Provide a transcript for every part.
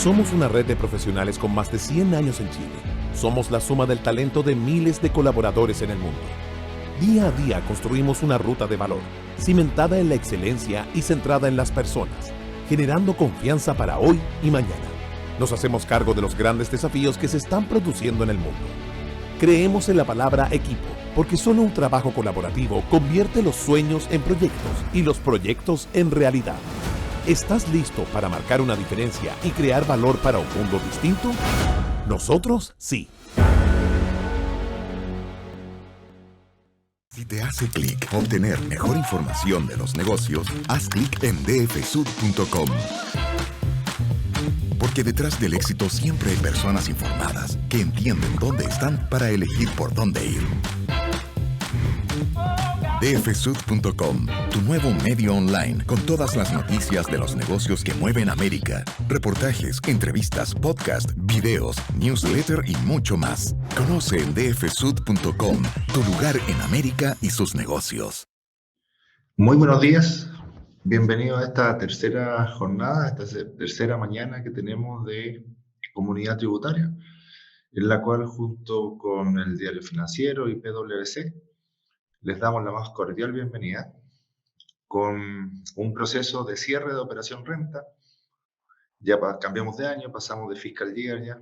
Somos una red de profesionales con más de 100 años en Chile. Somos la suma del talento de miles de colaboradores en el mundo. Día a día construimos una ruta de valor, cimentada en la excelencia y centrada en las personas, generando confianza para hoy y mañana. Nos hacemos cargo de los grandes desafíos que se están produciendo en el mundo. Creemos en la palabra equipo, porque solo un trabajo colaborativo convierte los sueños en proyectos y los proyectos en realidad. ¿Estás listo para marcar una diferencia y crear valor para un mundo distinto? Nosotros sí. Si te hace clic obtener mejor información de los negocios, haz clic en dfsud.com. Porque detrás del éxito siempre hay personas informadas que entienden dónde están para elegir por dónde ir. dfsud.com, tu nuevo medio online con todas las noticias de los negocios que mueven América. Reportajes, entrevistas, podcast, videos, newsletter y mucho más. Conoce en dfsud.com, tu lugar en América y sus negocios. Muy buenos días. Bienvenidos a esta tercera jornada, esta tercera mañana que tenemos de comunidad tributaria, en la cual junto con el Diario Financiero y PwC les damos la más cordial bienvenida con un proceso de cierre de operación renta. Ya cambiamos de año, pasamos de fiscal year ya,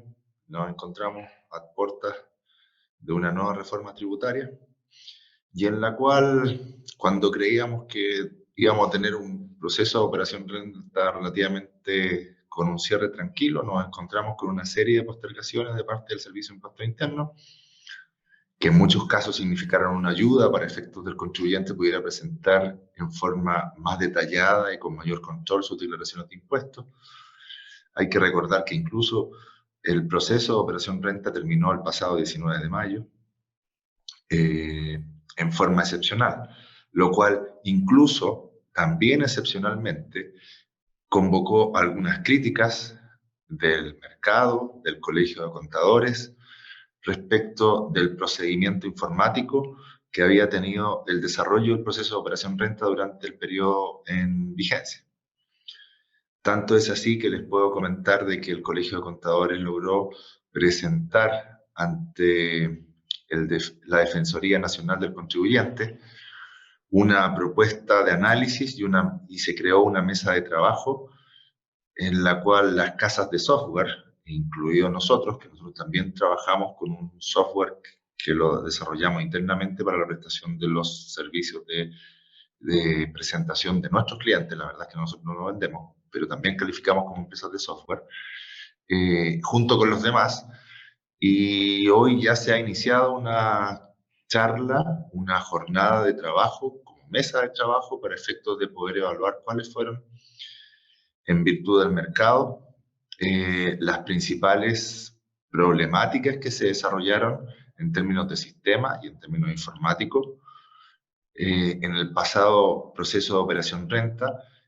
nos encontramos a puertas de una nueva reforma tributaria y en la cual, cuando creíamos que íbamos a tener un proceso de operación renta relativamente con un cierre tranquilo, nos encontramos con una serie de postergaciones de parte del Servicio de Impuestos Internos, que en muchos casos significaron una ayuda para efectos del contribuyente pudiera presentar en forma más detallada y con mayor control sus declaraciones de impuestos. Hay que recordar que incluso el proceso de operación renta terminó el pasado 19 de mayo en forma excepcional, lo cual incluso también excepcionalmente convocó algunas críticas del mercado, del Colegio de Contadores, respecto del procedimiento informático que había tenido el desarrollo del proceso de operación renta durante el periodo en vigencia. Tanto es así que les puedo comentar de que el Colegio de Contadores logró presentar ante la Defensoría Nacional del Contribuyente una propuesta de análisis y se creó una mesa de trabajo en la cual las casas de software, incluidos nosotros, que nosotros también trabajamos con un software que lo desarrollamos internamente para la prestación de los servicios de presentación de nuestros clientes. La verdad es que nosotros no lo vendemos, pero también calificamos como empresas de software, junto con los demás. Y hoy ya se ha iniciado una charla, una jornada de trabajo, como mesa de trabajo, para efectos de poder evaluar cuáles fueron, en virtud del mercado, las principales problemáticas que se desarrollaron en términos de sistema y en términos informáticos en el pasado proceso de operación renta,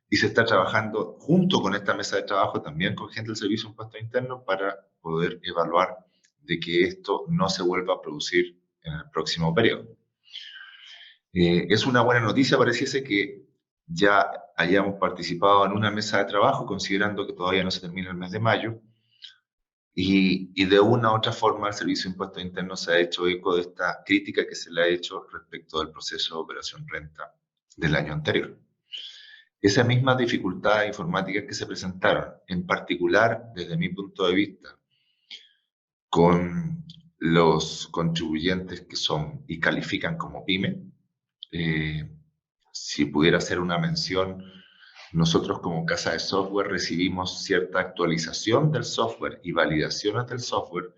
y se está trabajando junto con esta mesa de trabajo también con gente del Servicio de Impuestos Internos para poder evaluar de que esto no se vuelva a producir en el próximo periodo. Es una buena noticia, pareciese que ya hayamos participado en una mesa de trabajo, considerando que todavía no se termina el mes de mayo, y de una u otra forma el Servicio de Impuestos Internos se ha hecho eco de esta crítica que se le ha hecho respecto del proceso de operación renta del año anterior. Esas mismas dificultades informáticas que se presentaron, en particular desde mi punto de vista, con los contribuyentes que son y califican como PYME, si pudiera hacer una mención, nosotros como casa de software recibimos cierta actualización del software y validaciones del software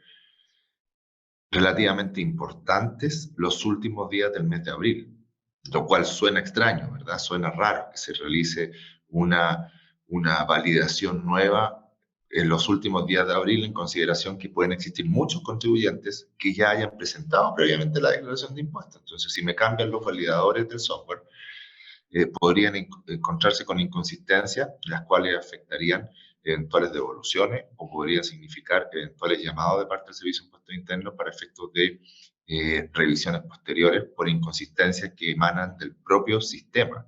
relativamente importantes los últimos días del mes de abril, lo cual suena extraño, ¿verdad? Suena raro que se realice una validación nueva en los últimos días de abril, en consideración que pueden existir muchos contribuyentes que ya hayan presentado previamente la declaración de impuestos. Entonces, si me cambian los validadores del software, podrían encontrarse con inconsistencias, las cuales afectarían eventuales devoluciones o podría significar eventuales llamados de parte del Servicio de Impuestos Internos para efectos de revisiones posteriores por inconsistencias que emanan del propio sistema.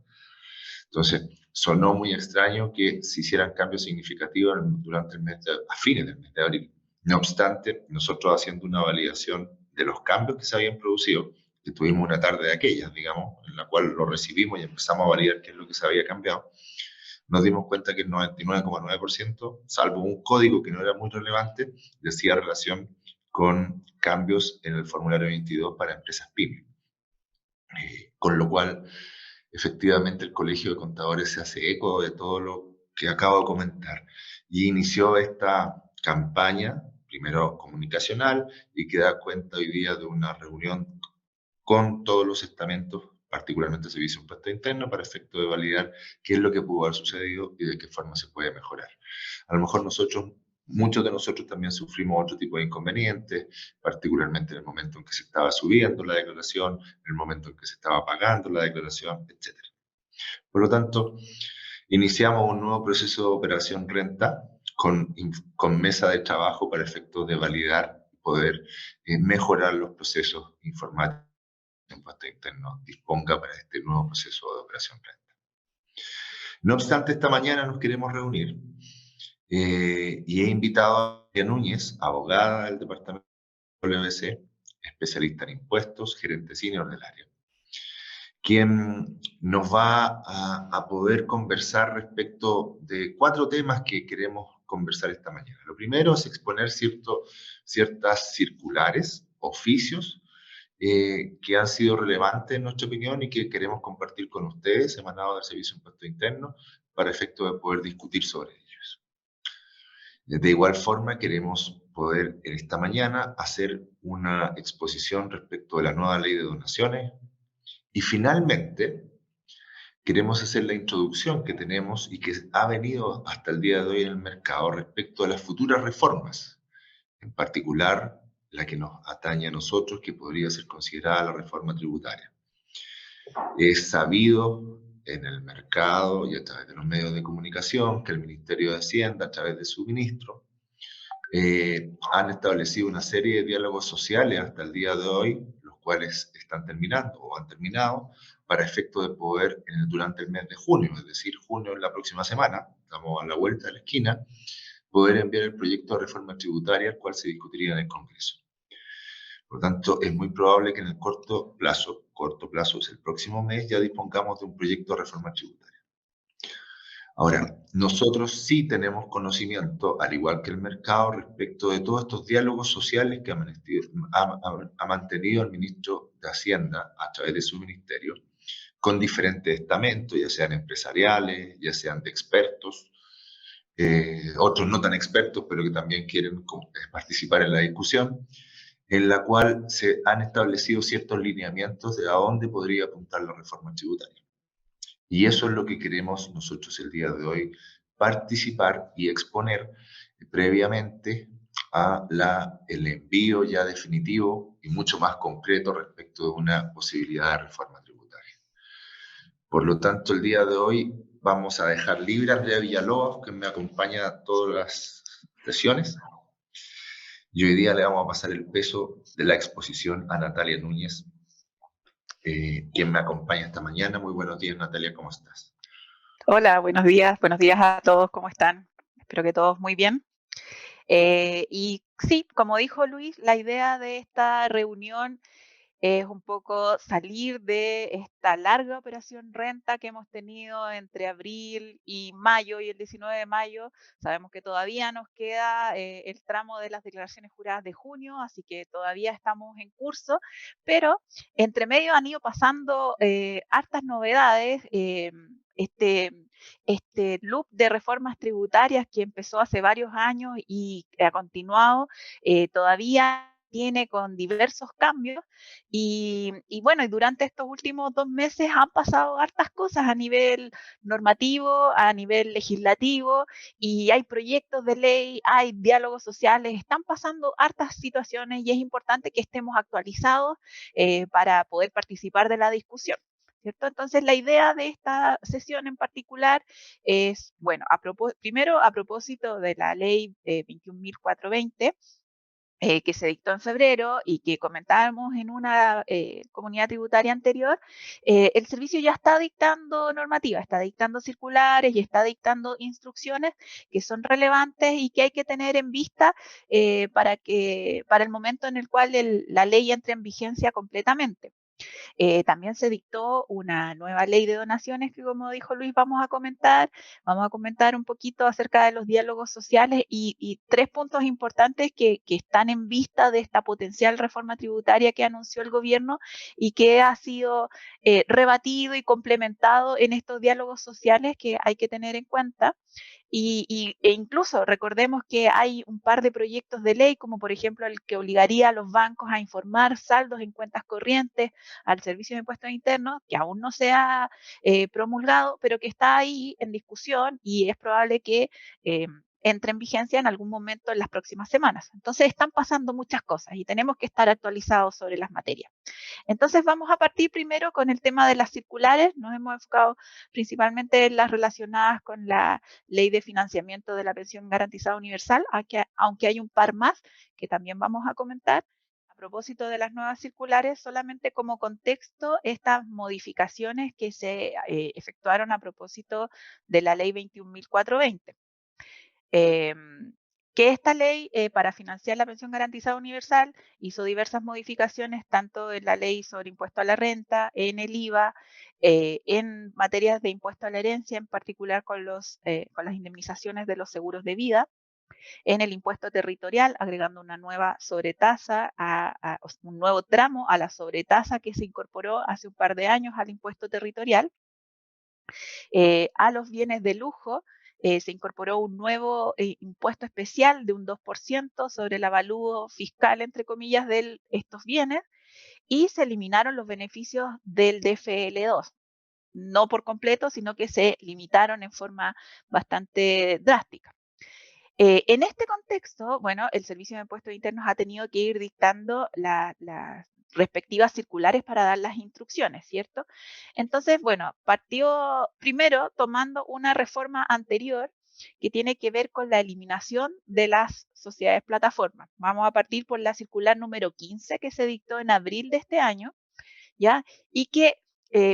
Entonces, sonó muy extraño que se hicieran cambios significativos durante a fines del mes de abril. No obstante, nosotros haciendo una validación de los cambios que se habían producido, que tuvimos una tarde de aquellas, digamos, en la cual lo recibimos y empezamos a validar qué es lo que se había cambiado, nos dimos cuenta que el 99,9%, salvo un código que no era muy relevante, decía relación con cambios en el formulario 22 para empresas pymes. Con lo cual, efectivamente, el Colegio de Contadores se hace eco de todo lo que acabo de comentar y inició esta campaña, primero comunicacional, y que da cuenta hoy día de una reunión con todos los estamentos, particularmente el Servicio de Impuesto Interno, para efecto de validar qué es lo que pudo haber sucedido y de qué forma se puede mejorar. A lo mejor muchos de nosotros también sufrimos otro tipo de inconvenientes, particularmente en el momento en que se estaba subiendo la declaración, en el momento en que se estaba pagando la declaración, etc. Por lo tanto, iniciamos un nuevo proceso de operación renta con mesa de trabajo para efectos de validar y poder mejorar los procesos informáticos que el impuesto interno disponga para este nuevo proceso de operación renta. No obstante, esta mañana nos queremos reunir y he invitado a María Núñez, abogada del departamento de WBC, especialista en impuestos, gerente senior del área, quien nos va a poder conversar respecto de 4 temas que queremos conversar esta mañana. Lo primero es exponer ciertas circulares, oficios, que han sido relevantes en nuestra opinión y que queremos compartir con ustedes, emanados del Servicio de Impuesto Interno, para efecto de poder discutir sobre ellos. De igual forma, queremos poder en esta mañana hacer una exposición respecto de la nueva ley de donaciones y finalmente queremos hacer la introducción que tenemos y que ha venido hasta el día de hoy en el mercado respecto a las futuras reformas, en particular la que nos atañe a nosotros, que podría ser considerada la reforma tributaria. Es sabido en el mercado y a través de los medios de comunicación que el Ministerio de Hacienda, a través de su ministro, han establecido una serie de diálogos sociales hasta el día de hoy, los cuales están terminando o han terminado, para efecto de poder, durante el mes de junio, es decir, junio en la próxima semana, estamos a la vuelta de la esquina, poder enviar el proyecto de reforma tributaria, el cual se discutiría en el Congreso. Por lo tanto, es muy probable que en el corto plazo es el próximo mes, ya dispongamos de un proyecto de reforma tributaria. Ahora, nosotros sí tenemos conocimiento, al igual que el mercado, respecto de todos estos diálogos sociales que ha mantenido el ministro de Hacienda a través de su ministerio, con diferentes estamentos, ya sean empresariales, ya sean de expertos, otros no tan expertos, pero que también quieren participar en la discusión, en la cual se han establecido ciertos lineamientos de a dónde podría apuntar la reforma tributaria. Y eso es lo que queremos nosotros el día de hoy, participar y exponer previamente el envío ya definitivo y mucho más concreto respecto de una posibilidad de reforma tributaria. Por lo tanto, el día de hoy vamos a dejar libre a Andrea Villalobos, que me acompaña a todas las sesiones. Y hoy día le vamos a pasar el peso de la exposición a Natalia Núñez, quien me acompaña esta mañana. Muy buenos días, Natalia, ¿cómo estás? Hola, buenos días a todos, ¿cómo están? Espero que todos muy bien. Y sí, como dijo Luis, la idea de esta reunión es un poco salir de esta larga operación renta que hemos tenido entre abril y mayo y el 19 de mayo. Sabemos que todavía nos queda el tramo de las declaraciones juradas de junio, así que todavía estamos en curso, pero entre medio han ido pasando hartas novedades. Este loop de reformas tributarias que empezó hace varios años y ha continuado, todavía tiene con diversos cambios y bueno, y durante estos últimos 2 meses han pasado hartas cosas a nivel normativo, a nivel legislativo, y hay proyectos de ley, hay diálogos sociales, están pasando hartas situaciones y es importante que estemos actualizados para poder participar de la discusión, ¿cierto? Entonces, la idea de esta sesión en particular es, bueno, primero a propósito de la ley 21.420, que se dictó en febrero y que comentábamos en una comunidad tributaria anterior, el servicio ya está dictando normativa, está dictando circulares y está dictando instrucciones que son relevantes y que hay que tener en vista para el momento en el cual la ley entre en vigencia completamente. También se dictó una nueva ley de donaciones que, como dijo Luis, vamos a comentar un poquito acerca de los diálogos sociales y tres puntos importantes que están en vista de esta potencial reforma tributaria que anunció el gobierno y que ha sido rebatido y complementado en estos diálogos sociales que hay que tener en cuenta. E incluso recordemos que hay un par de proyectos de ley, como por ejemplo el que obligaría a los bancos a informar saldos en cuentas corrientes al Servicio de Impuestos Internos, que aún no se ha promulgado, pero que está ahí en discusión y es probable que entre en vigencia en algún momento en las próximas semanas. Entonces están pasando muchas cosas y tenemos que estar actualizados sobre las materias. Entonces vamos a partir primero con el tema de las circulares. Nos hemos enfocado principalmente en las relacionadas con la ley de financiamiento de la pensión garantizada universal, aunque hay un par más que también vamos a comentar. A propósito de las nuevas circulares, solamente como contexto, estas modificaciones que se efectuaron a propósito de la ley 21.420. Que esta ley, para financiar la pensión garantizada universal, hizo diversas modificaciones, tanto en la ley sobre impuesto a la renta, en el IVA, en materias de impuesto a la herencia, en particular con las indemnizaciones de los seguros de vida, en el impuesto territorial, agregando una nueva sobretasa, un nuevo tramo a la sobretasa que se incorporó hace un par de años al impuesto territorial. A los bienes de lujo se incorporó un nuevo impuesto especial de un 2% sobre el avalúo fiscal, entre comillas, de estos bienes, y se eliminaron los beneficios del DFL2. No por completo, sino que se limitaron en forma bastante drástica. En este contexto, bueno, el Servicio de Impuestos Internos ha tenido que ir dictando las respectivas circulares para dar las instrucciones, ¿cierto? Entonces, bueno, partió primero tomando una reforma anterior que tiene que ver con la eliminación de las sociedades plataformas. Vamos a partir por la circular número 15 que se dictó en abril de este año, ¿ya? Y que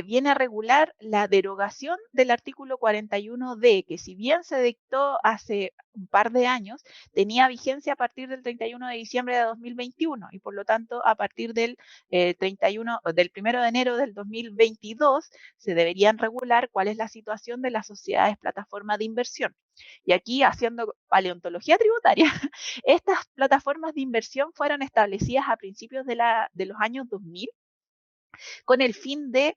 viene a regular la derogación del artículo 41D, que si bien se dictó hace un par de años, tenía vigencia a partir del 31 de diciembre de 2021 y por lo tanto a partir del 1 de enero del 2022 se deberían regular cuál es la situación de las sociedades plataformas de inversión. Y aquí, haciendo paleontología tributaria, estas plataformas de inversión fueron establecidas a principios de los años 2000 con el fin de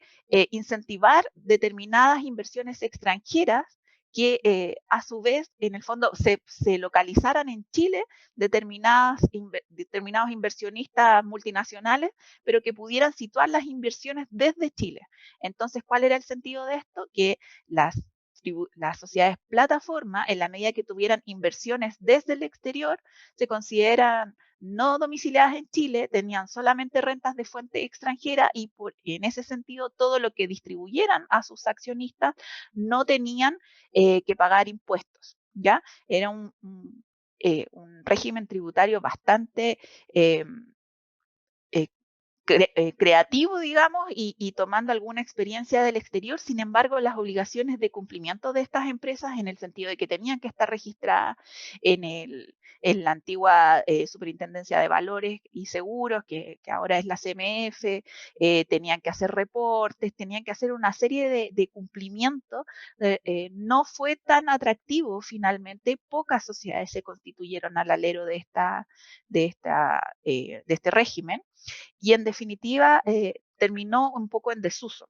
incentivar determinadas inversiones extranjeras que a su vez, en el fondo, se localizaran en Chile determinados inversionistas multinacionales, pero que pudieran situar las inversiones desde Chile. Entonces, ¿cuál era el sentido de esto? Que las sociedades plataforma, en la medida que tuvieran inversiones desde el exterior, se consideran no domiciliadas en Chile, tenían solamente rentas de fuente extranjera y en ese sentido todo lo que distribuyeran a sus accionistas no tenían que pagar impuestos, ¿ya? Era un régimen tributario bastante eh, eh, creativo, digamos, y tomando alguna experiencia del exterior. Sin embargo, las obligaciones de cumplimiento de estas empresas, en el sentido de que tenían que estar registradas en la antigua Superintendencia de Valores y Seguros, que ahora es la CMF, tenían que hacer reportes, tenían que hacer una serie de cumplimientos, no fue tan atractivo finalmente. Pocas sociedades se constituyeron al alero de este régimen y en definitiva terminó un poco en desuso.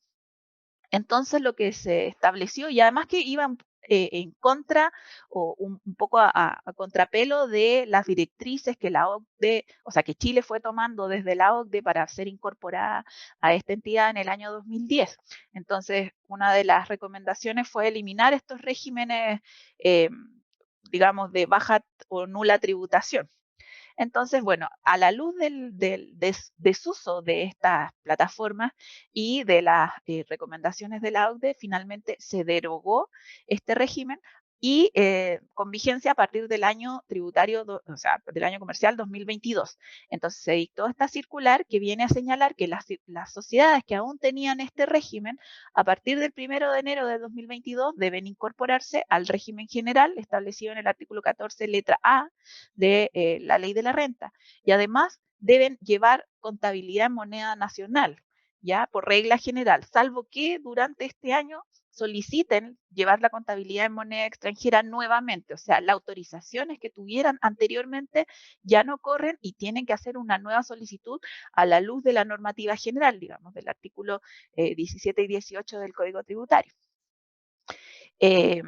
Entonces lo que se estableció, y además que iban en contra o un poco a contrapelo de las directrices que la OCDE, o sea, que Chile fue tomando desde la OCDE para ser incorporada a esta entidad en el año 2010. Entonces, una de las recomendaciones fue eliminar estos regímenes, digamos, de baja o nula tributación. Entonces, bueno, a la luz del desuso de estas plataformas y de las recomendaciones de la OCDE, finalmente se derogó este régimen y con vigencia a partir del año tributario, o sea, del año comercial 2022. Entonces se dictó esta circular que viene a señalar que las sociedades que aún tenían este régimen, a partir del 1 de enero de 2022 deben incorporarse al régimen general establecido en el artículo 14, letra A de la Ley de la Renta. Y además deben llevar contabilidad en moneda nacional, ya por regla general, salvo que durante este año soliciten llevar la contabilidad en moneda extranjera nuevamente, o sea, las autorizaciones que tuvieran anteriormente ya no corren y tienen que hacer una nueva solicitud a la luz de la normativa general, digamos, del artículo 17 y 18 del Código Tributario. Eh,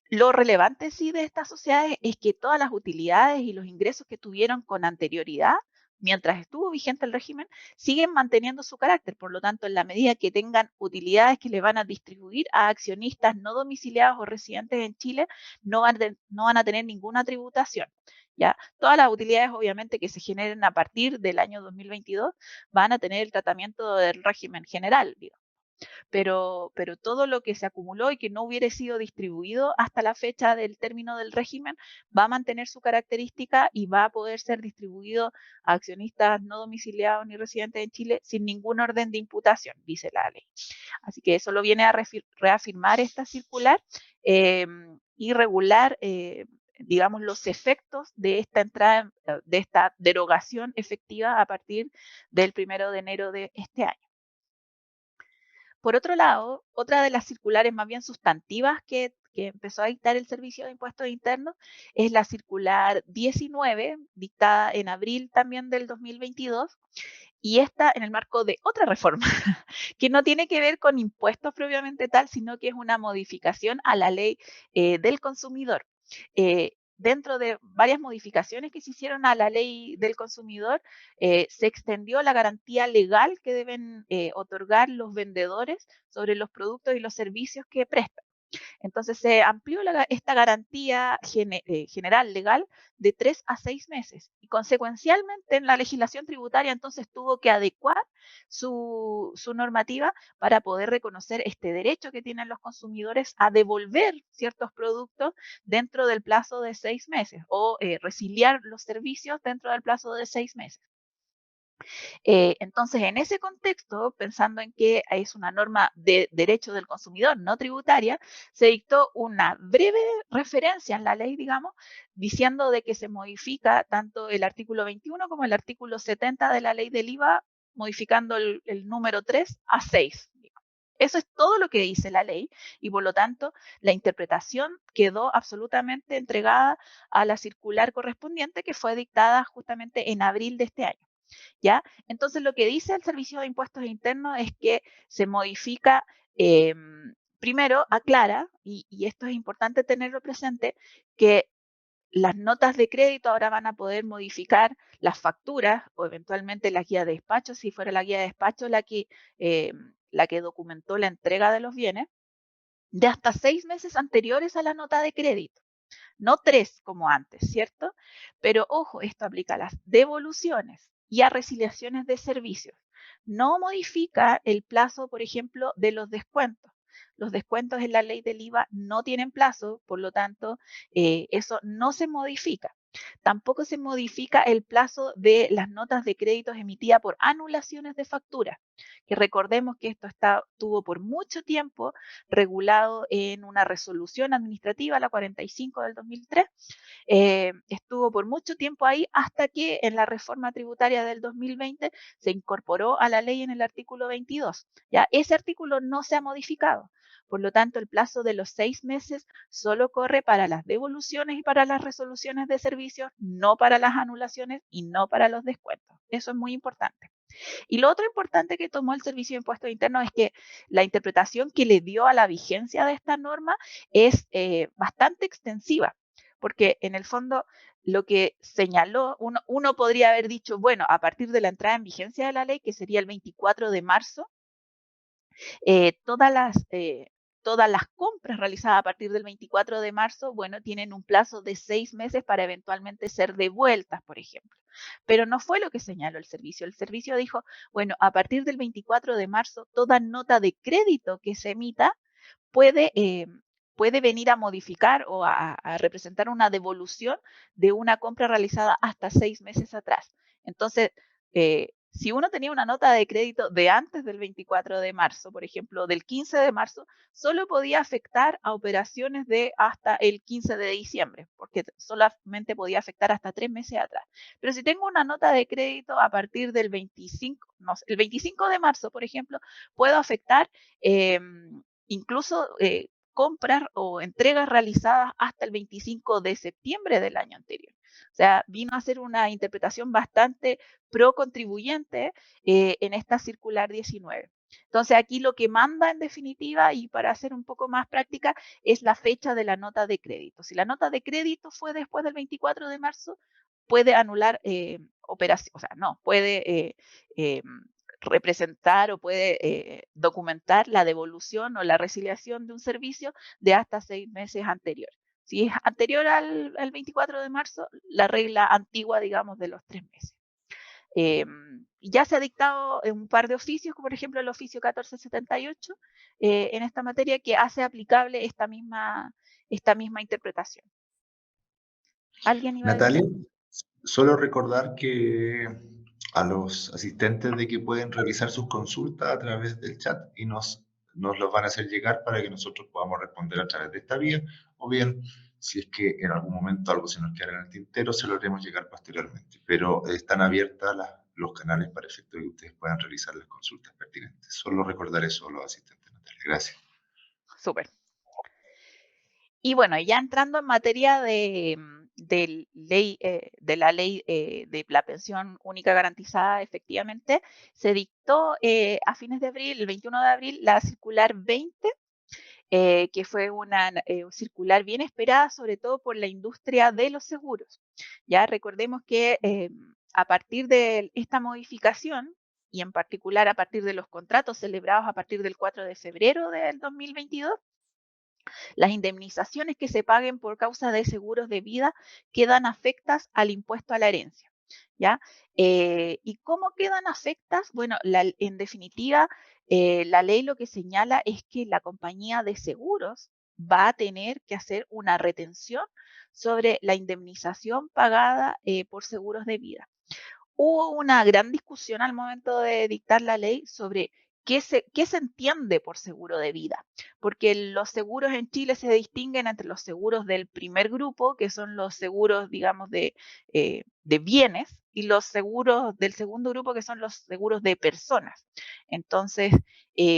lo relevante sí de estas sociedades es que todas las utilidades y los ingresos que tuvieron con anterioridad, mientras estuvo vigente el régimen, siguen manteniendo su carácter. Por lo tanto, en la medida que tengan utilidades que le van a distribuir a accionistas no domiciliados o residentes en Chile, no van a tener ninguna tributación. ¿Ya? Todas las utilidades, obviamente, que se generen a partir del año 2022 van a tener el tratamiento del régimen general, digamos. Pero todo lo que se acumuló y que no hubiera sido distribuido hasta la fecha del término del régimen va a mantener su característica y va a poder ser distribuido a accionistas no domiciliados ni residentes en Chile sin ningún orden de imputación, dice la ley. Así que eso lo viene a reafirmar esta circular y regular digamos, los efectos de esta entrada, de esta derogación efectiva a partir del 1 de enero de este año. Por otro lado, otra de las circulares más bien sustantivas que empezó a dictar el Servicio de Impuestos Internos es la circular 19, dictada en abril también del 2022, y esta en el marco de otra reforma, que no tiene que ver con impuestos propiamente tal, sino que es una modificación a la ley del consumidor. Dentro de varias modificaciones que se hicieron a la ley del consumidor, se extendió la garantía legal que deben otorgar los vendedores sobre los productos y los servicios que prestan. Entonces se amplió esta garantía general legal de 3 a 6 meses y consecuencialmente en la legislación tributaria entonces tuvo que adecuar su normativa para poder reconocer este derecho que tienen los consumidores a devolver ciertos productos dentro del plazo de 6 meses o resiliar los servicios dentro del plazo de 6 meses. Entonces, en ese contexto, pensando en que es una norma de derecho del consumidor no tributaria, se dictó una breve referencia en la ley, digamos, diciendo de que se modifica tanto el artículo 21 como el artículo 70 de la ley del IVA, modificando el número 3 a 6. Eso es todo lo que dice la ley y por lo tanto la interpretación quedó absolutamente entregada a la circular correspondiente que fue dictada justamente en abril de este año. ¿Ya? Entonces, lo que dice el Servicio de Impuestos Internos es que se modifica, primero aclara, y esto es importante tenerlo presente, que las notas de crédito ahora van a poder modificar las facturas o eventualmente la guía de despacho, si fuera la guía de despacho la que documentó la entrega de los bienes, de hasta 6 meses anteriores a la nota de crédito. No 3 como antes, ¿cierto? Pero ojo, esto aplica a las devoluciones y a resiliaciones de servicios. No modifica el plazo, por ejemplo, de los descuentos. Los descuentos en la ley del IVA no tienen plazo, por lo tanto, eso no se modifica. Tampoco se modifica el plazo de las notas de créditos emitidas por anulaciones de factura, que recordemos que esto estuvo por mucho tiempo regulado en una resolución administrativa, la 45 del 2003, estuvo por mucho tiempo ahí hasta que en la reforma tributaria del 2020 se incorporó a la ley en el artículo 22. ¿Ya? Ese artículo no se ha modificado. Por lo tanto, el plazo de los 6 meses solo corre para las devoluciones y para las resoluciones de servicios, no para las anulaciones y no para los descuentos. Eso es muy importante. Y lo otro importante que tomó el Servicio de Impuestos Internos es que la interpretación que le dio a la vigencia de esta norma es bastante extensiva, porque en el fondo lo que señaló, uno podría haber dicho, bueno, a partir de la entrada en vigencia de la ley, que sería el 24 de marzo, todas las compras realizadas a partir del 24 de marzo, bueno, tienen un plazo de 6 meses para eventualmente ser devueltas, por ejemplo. Pero no fue lo que señaló el servicio. El servicio dijo, bueno, a partir del 24 de marzo, toda nota de crédito que se emita puede puede venir a modificar o a representar una devolución de una compra realizada hasta 6 meses atrás. Entonces, si uno tenía una nota de crédito de antes del 24 de marzo, por ejemplo, del 15 de marzo, solo podía afectar a operaciones de hasta el 15 de diciembre, porque solamente podía afectar hasta 3 meses atrás. Pero si tengo una nota de crédito a partir del 25, no sé, el 25 de marzo, por ejemplo, puedo afectar incluso compras o entregas realizadas hasta el 25 de septiembre del año anterior. O sea, vino a ser una interpretación bastante pro contribuyente en esta circular 19. Entonces, aquí lo que manda en definitiva, y para hacer un poco más práctica, es la fecha de la nota de crédito. Si la nota de crédito fue después del 24 de marzo, puede anular operaciones, o sea, no, puede representar o puede documentar la devolución o la resiliación de un servicio de hasta 6 meses anterior. Si es anterior al 24 de marzo, la regla antigua, digamos, de los 3 meses. Ya se ha dictado un par de oficios, como por ejemplo el oficio 1478, en esta materia, que hace aplicable esta misma interpretación. ¿Alguien iba a decir? Natalia, solo recordar que a los asistentes de que pueden realizar sus consultas a través del chat y nos los van a hacer llegar para que nosotros podamos responder a través de esta vía, o bien, si es que en algún momento algo se nos queda en el tintero, se lo haremos llegar posteriormente. Pero están abiertas los canales para efecto de que ustedes puedan realizar las consultas pertinentes. Solo recordar eso a los asistentes, Natalia. Gracias. Súper. Y bueno, ya entrando en materia de la ley de la pensión única garantizada, efectivamente, se dictó a fines de abril, el 21 de abril, la circular 20, que fue una circular bien esperada, sobre todo por la industria de los seguros. Ya recordemos que a partir de esta modificación, y en particular a partir de los contratos celebrados a partir del 4 de febrero del 2022, las indemnizaciones que se paguen por causa de seguros de vida quedan afectas al impuesto a la herencia. ¿Ya? ¿Y cómo quedan afectas? Bueno, en definitiva, la ley lo que señala es que la compañía de seguros va a tener que hacer una retención sobre la indemnización pagada por seguros de vida. Hubo una gran discusión al momento de dictar la ley sobre qué se entiende por seguro de vida, porque los seguros en Chile se distinguen entre los seguros del primer grupo, que son los seguros, digamos, de bienes, y los seguros del segundo grupo, que son los seguros de personas. Entonces,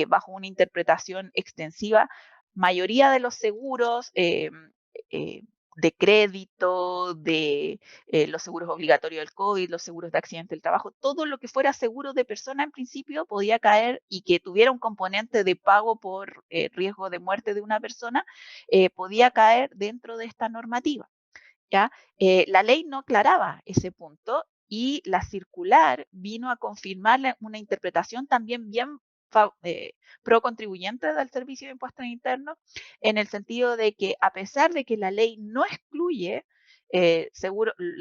bajo una interpretación extensiva, mayoría de los seguros de crédito, de los seguros obligatorios del COVID, los seguros de accidente del trabajo, todo lo que fuera seguro de persona en principio podía caer, y que tuviera un componente de pago por riesgo de muerte de una persona, podía caer dentro de esta normativa. ¿Ya? La ley no aclaraba ese punto, y la circular vino a confirmar una interpretación también bien pro contribuyente del Servicio de Impuestos Internos, en el sentido de que, a pesar de que la ley no excluye el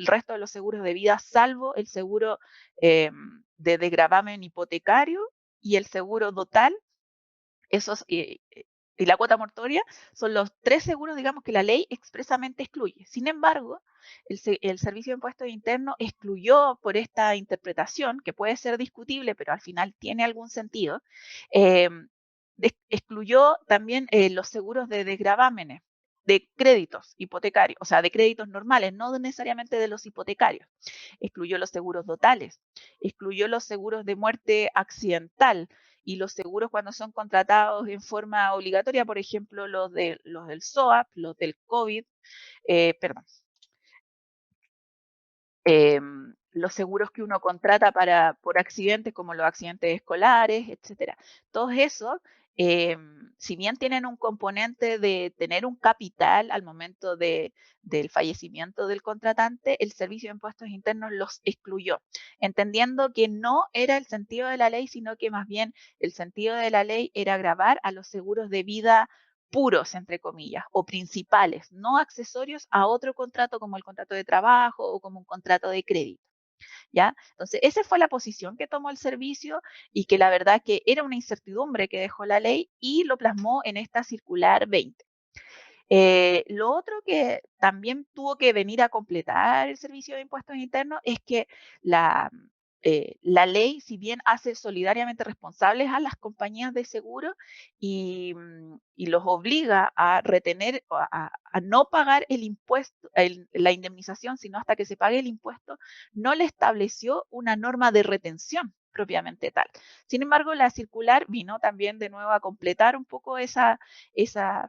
resto de los seguros de vida, salvo el seguro de desgravamen hipotecario y el seguro total, esos y la cuota mortuoria, son los 3 seguros, digamos, que la ley expresamente excluye. Sin embargo, el Servicio de Impuestos Internos excluyó, por esta interpretación, que puede ser discutible, pero al final tiene algún sentido, eh, excluyó también los seguros de desgravámenes, de créditos hipotecarios, o sea, de créditos normales, no necesariamente de los hipotecarios. Excluyó los seguros totales, excluyó los seguros de muerte accidental, y los seguros cuando son contratados en forma obligatoria, por ejemplo, los del SOAP, los del COVID, perdón, los seguros que uno contrata por accidentes, como los accidentes escolares, etcétera. Todos esos, si bien tienen un componente de tener un capital al momento del fallecimiento del contratante, el Servicio de Impuestos Internos los excluyó, entendiendo que no era el sentido de la ley, sino que más bien el sentido de la ley era gravar a los seguros de vida puros, entre comillas, o principales, no accesorios a otro contrato, como el contrato de trabajo o como un contrato de crédito. ¿Ya? Entonces, esa fue la posición que tomó el servicio, y que la verdad que era una incertidumbre que dejó la ley, y lo plasmó en esta circular 20. Lo otro que también tuvo que venir a completar el Servicio de Impuestos Internos es que la, la ley, si bien hace solidariamente responsables a las compañías de seguro y los obliga a retener, a no pagar el impuesto, la indemnización, sino hasta que se pague el impuesto, no le estableció una norma de retención propiamente tal. Sin embargo, la circular vino también de nuevo a completar un poco esa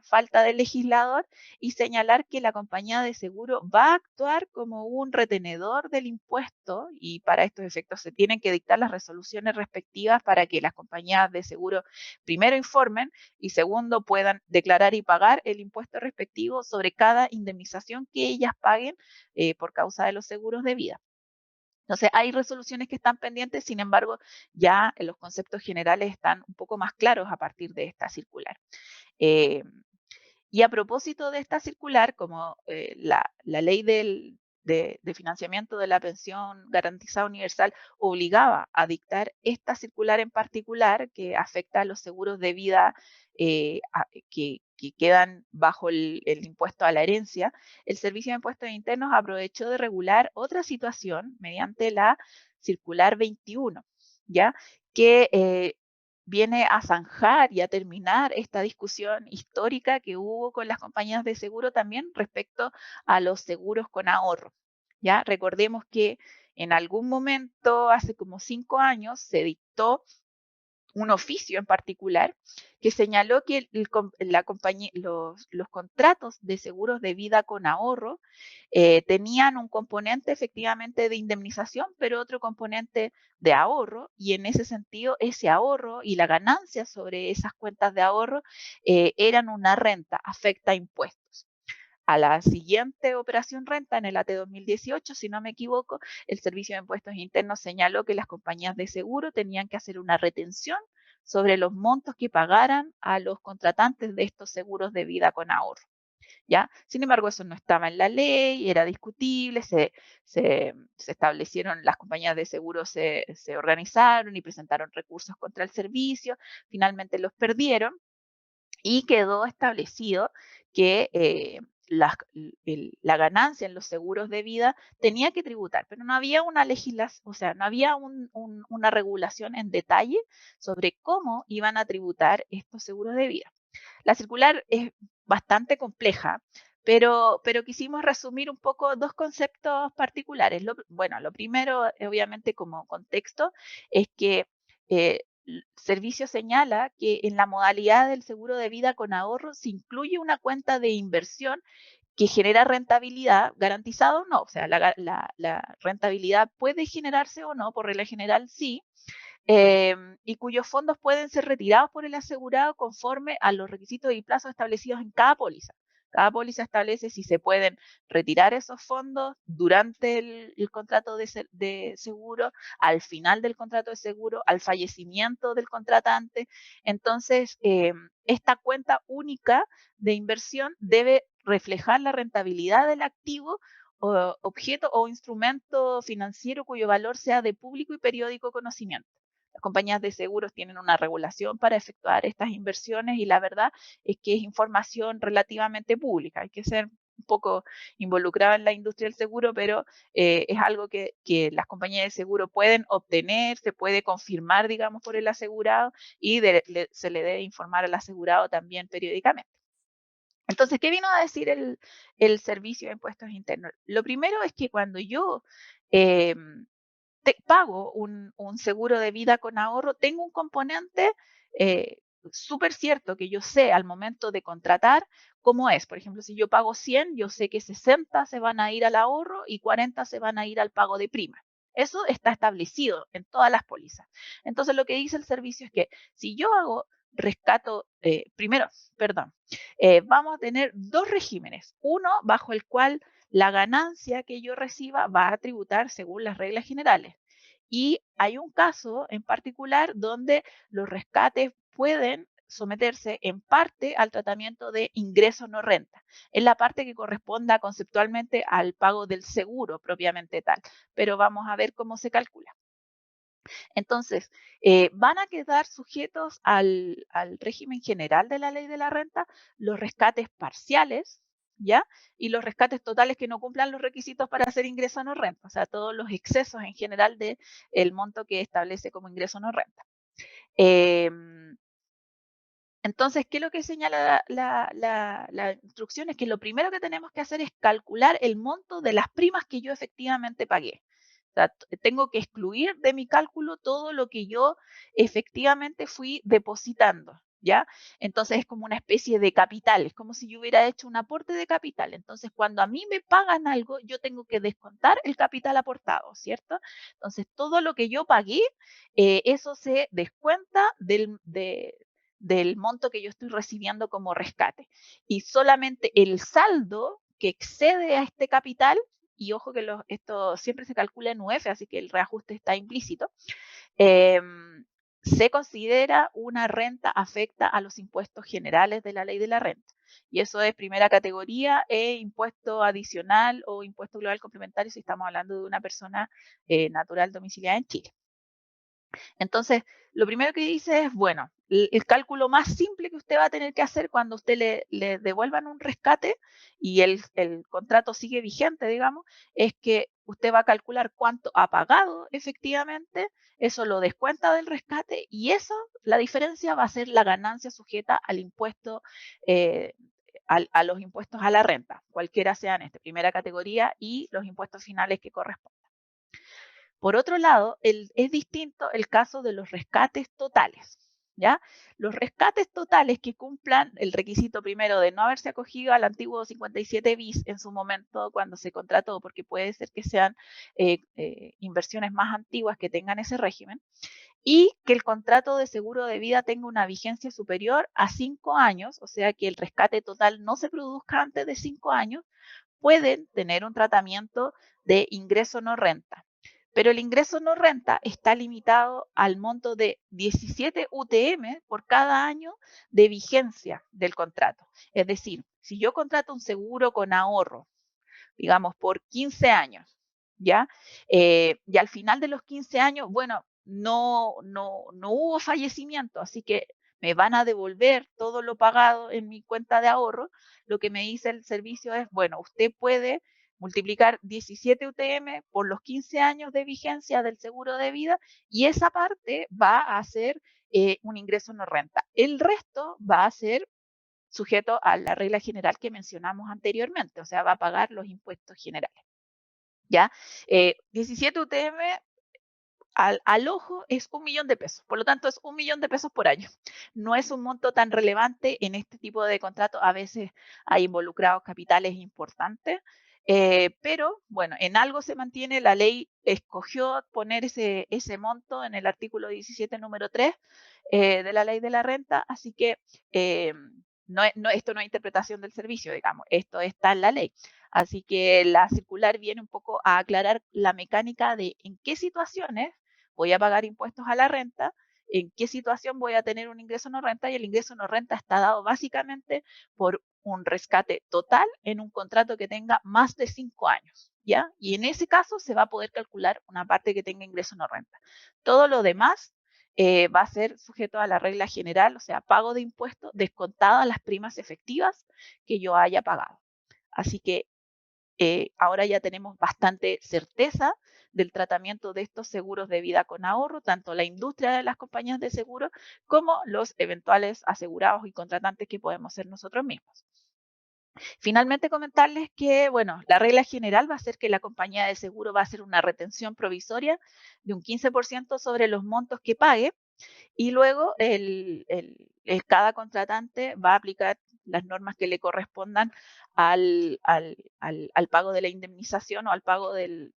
falta del legislador y señalar que la compañía de seguro va a actuar como un retenedor del impuesto y para estos efectos se tienen que dictar las resoluciones respectivas para que las compañías de seguro primero informen y segundo puedan declarar y pagar el impuesto respectivo sobre cada indemnización que ellas paguen por causa de los seguros de vida. Entonces, hay resoluciones que están pendientes, sin embargo, ya los conceptos generales están un poco más claros a partir de esta circular. Eh, y a propósito de esta circular, como la ley de financiamiento de la pensión garantizada universal obligaba a dictar esta circular en particular que afecta a los seguros de vida que quedan bajo el impuesto a la herencia, el Servicio de Impuestos Internos aprovechó de regular otra situación mediante la circular 21, ¿ya? Que viene a zanjar y a terminar esta discusión histórica que hubo con las compañías de seguro también respecto a los seguros con ahorro. ¿Ya? Recordemos que en algún momento, hace como 5 años, se dictó un oficio en particular que señaló que la compañía, los contratos de seguros de vida con ahorro tenían un componente efectivamente de indemnización, pero otro componente de ahorro, y en ese sentido ese ahorro y la ganancia sobre esas cuentas de ahorro eran una renta, afecta a impuestos. A la siguiente operación renta, en el AT 2018, si no me equivoco, el Servicio de Impuestos Internos señaló que las compañías de seguro tenían que hacer una retención sobre los montos que pagaran a los contratantes de estos seguros de vida con ahorro. ¿Ya? Sin embargo, eso no estaba en la ley, era discutible, se establecieron, las compañías de seguro se organizaron y presentaron recursos contra el servicio, finalmente los perdieron y quedó establecido que la ganancia en los seguros de vida tenía que tributar, pero no había una legislación, o sea, no había una regulación en detalle sobre cómo iban a tributar estos seguros de vida. La circular es bastante compleja, pero quisimos resumir un poco dos conceptos particulares. Bueno, lo primero, obviamente, como contexto, es que el servicio señala que en la modalidad del seguro de vida con ahorro se incluye una cuenta de inversión que genera rentabilidad, garantizado o no. O sea, la rentabilidad puede generarse o no, por regla general sí, y cuyos fondos pueden ser retirados por el asegurado conforme a los requisitos y plazos establecidos en cada póliza. Cada póliza establece si se pueden retirar esos fondos durante el contrato de seguro, al final del contrato de seguro, al fallecimiento del contratante. Entonces, esta cuenta única de inversión debe reflejar la rentabilidad del activo objeto o instrumento financiero cuyo valor sea de público y periódico conocimiento. Las compañías de seguros tienen una regulación para efectuar estas inversiones y la verdad es que es información relativamente pública. Hay que ser un poco involucrado en la industria del seguro, pero es algo que las compañías de seguro pueden obtener, se puede confirmar, digamos, por el asegurado y se le debe informar al asegurado también periódicamente. Entonces, ¿qué vino a decir el Servicio de Impuestos Internos? Lo primero es que cuando yo eh, pago un seguro de vida con ahorro, tengo un componente súper cierto que yo sé al momento de contratar cómo es. Por ejemplo, si yo pago 100, yo sé que 60 se van a ir al ahorro y 40 se van a ir al pago de prima. Eso está establecido en todas las pólizas. Entonces, lo que dice el servicio es que si yo hago rescato, primero, perdón, vamos a tener dos regímenes. Uno bajo el cual la ganancia que yo reciba va a tributar según las reglas generales. Y hay un caso en particular donde los rescates pueden someterse en parte al tratamiento de ingreso no renta. Es la parte que corresponda conceptualmente al pago del seguro propiamente tal, pero vamos a ver cómo se calcula. Entonces, van a quedar sujetos al régimen general de la ley de la renta los rescates parciales, ¿ya? Y los rescates totales que no cumplan los requisitos para hacer ingreso no renta, o sea, todos los excesos en general del monto que establece como ingreso no renta. Entonces, ¿qué es lo que señala la instrucción? Es que lo primero que tenemos que hacer es calcular el monto de las primas que yo efectivamente pagué. O sea, tengo que excluir de mi cálculo todo lo que yo efectivamente fui depositando, ¿ya? Entonces es como una especie de capital, es como si yo hubiera hecho un aporte de capital. Entonces, cuando a mí me pagan algo, yo tengo que descontar el capital aportado, ¿cierto? Entonces, todo lo que yo pagué, eso se descuenta del monto que yo estoy recibiendo como rescate. Y solamente el saldo que excede a este capital, y ojo que esto siempre se calcula en UF, así que el reajuste está implícito, se considera una renta afecta a los impuestos generales de la ley de la renta. Y eso es primera categoría e impuesto adicional o impuesto global complementario si estamos hablando de una persona natural domiciliada en Chile. Entonces, lo primero que dice es, bueno, el cálculo más simple que usted va a tener que hacer cuando usted le devuelvan un rescate y el contrato sigue vigente, digamos, es que usted va a calcular cuánto ha pagado efectivamente, eso lo descuenta del rescate y eso, la diferencia va a ser la ganancia sujeta al impuesto, a los impuestos a la renta, cualquiera sean primera categoría y los impuestos finales que corresponden. Por otro lado, es distinto el caso de los rescates totales, ¿ya? Los rescates totales que cumplan el requisito primero de no haberse acogido al antiguo 57 bis en su momento cuando se contrató, porque puede ser que sean inversiones más antiguas que tengan ese régimen, y que el contrato de seguro de vida tenga una vigencia superior a 5 años, o sea que el rescate total no se produzca antes de 5 años, pueden tener un tratamiento de ingreso no renta. Pero el ingreso no renta está limitado al monto de 17 UTM por cada año de vigencia del contrato. Es decir, si yo contrato un seguro con ahorro, digamos, por 15 años, ¿ya? Y al final de los 15 años, bueno, no hubo fallecimiento, así que me van a devolver todo lo pagado en mi cuenta de ahorro. Lo que me dice el servicio es, bueno, usted puede multiplicar 17 UTM por los 15 años de vigencia del seguro de vida y esa parte va a ser un ingreso no renta. El resto va a ser sujeto a la regla general que mencionamos anteriormente, o sea, va a pagar los impuestos generales. ¿Ya? 17 UTM al ojo es 1 millón de pesos, por lo tanto es 1 millón de pesos por año. No es un monto tan relevante en este tipo de contratos, a veces hay involucrados capitales importantes, pero bueno, en algo se mantiene, la ley escogió poner ese monto en el artículo 17, número 3 de la ley de la renta, así que esto no es interpretación del servicio, digamos, esto está en la ley. Así que la circular viene un poco a aclarar la mecánica de en qué situaciones voy a pagar impuestos a la renta, en qué situación voy a tener un ingreso no renta y el ingreso no renta está dado básicamente por un rescate total en un contrato que tenga más de 5 años, ¿ya? Y en ese caso se va a poder calcular una parte que tenga ingreso no renta. Todo lo demás va a ser sujeto a la regla general, o sea, pago de impuestos descontadas las primas efectivas que yo haya pagado. Así que ahora ya tenemos bastante certeza del tratamiento de estos seguros de vida con ahorro, tanto la industria de las compañías de seguro como los eventuales asegurados y contratantes que podemos ser nosotros mismos. Finalmente, comentarles que, bueno, la regla general va a ser que la compañía de seguro va a hacer una retención provisoria de un 15% sobre los montos que pague y luego cada contratante va a aplicar las normas que le correspondan al pago de la indemnización o al pago del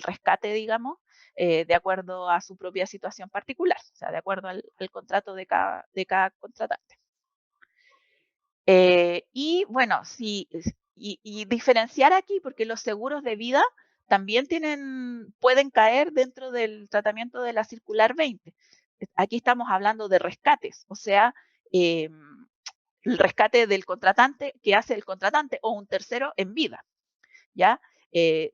rescate, digamos, de acuerdo a su propia situación particular, o sea, de acuerdo al contrato de cada contratante. Y bueno, y diferenciar aquí, porque los seguros de vida también pueden caer dentro del tratamiento de la circular 20. Aquí estamos hablando de rescates, o sea, el rescate del contratante que hace el contratante o un tercero en vida, ¿ya?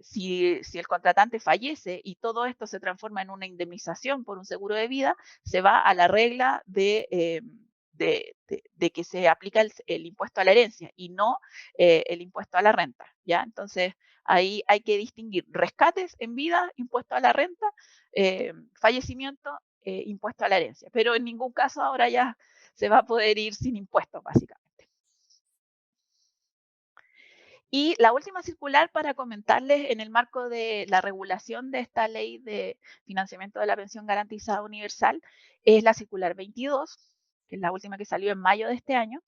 si el contratante fallece y todo esto se transforma en una indemnización por un seguro de vida, se va a la regla de que se aplica el impuesto a la herencia y no el impuesto a la renta, ¿ya? Entonces, ahí hay que distinguir rescates en vida, impuesto a la renta, fallecimiento, impuesto a la herencia. Pero en ningún caso ahora ya se va a poder ir sin impuestos, básicamente. Y la última circular para comentarles en el marco de la regulación de esta ley de financiamiento de la pensión garantizada universal es la circular 22, que es la última que salió en mayo de este año,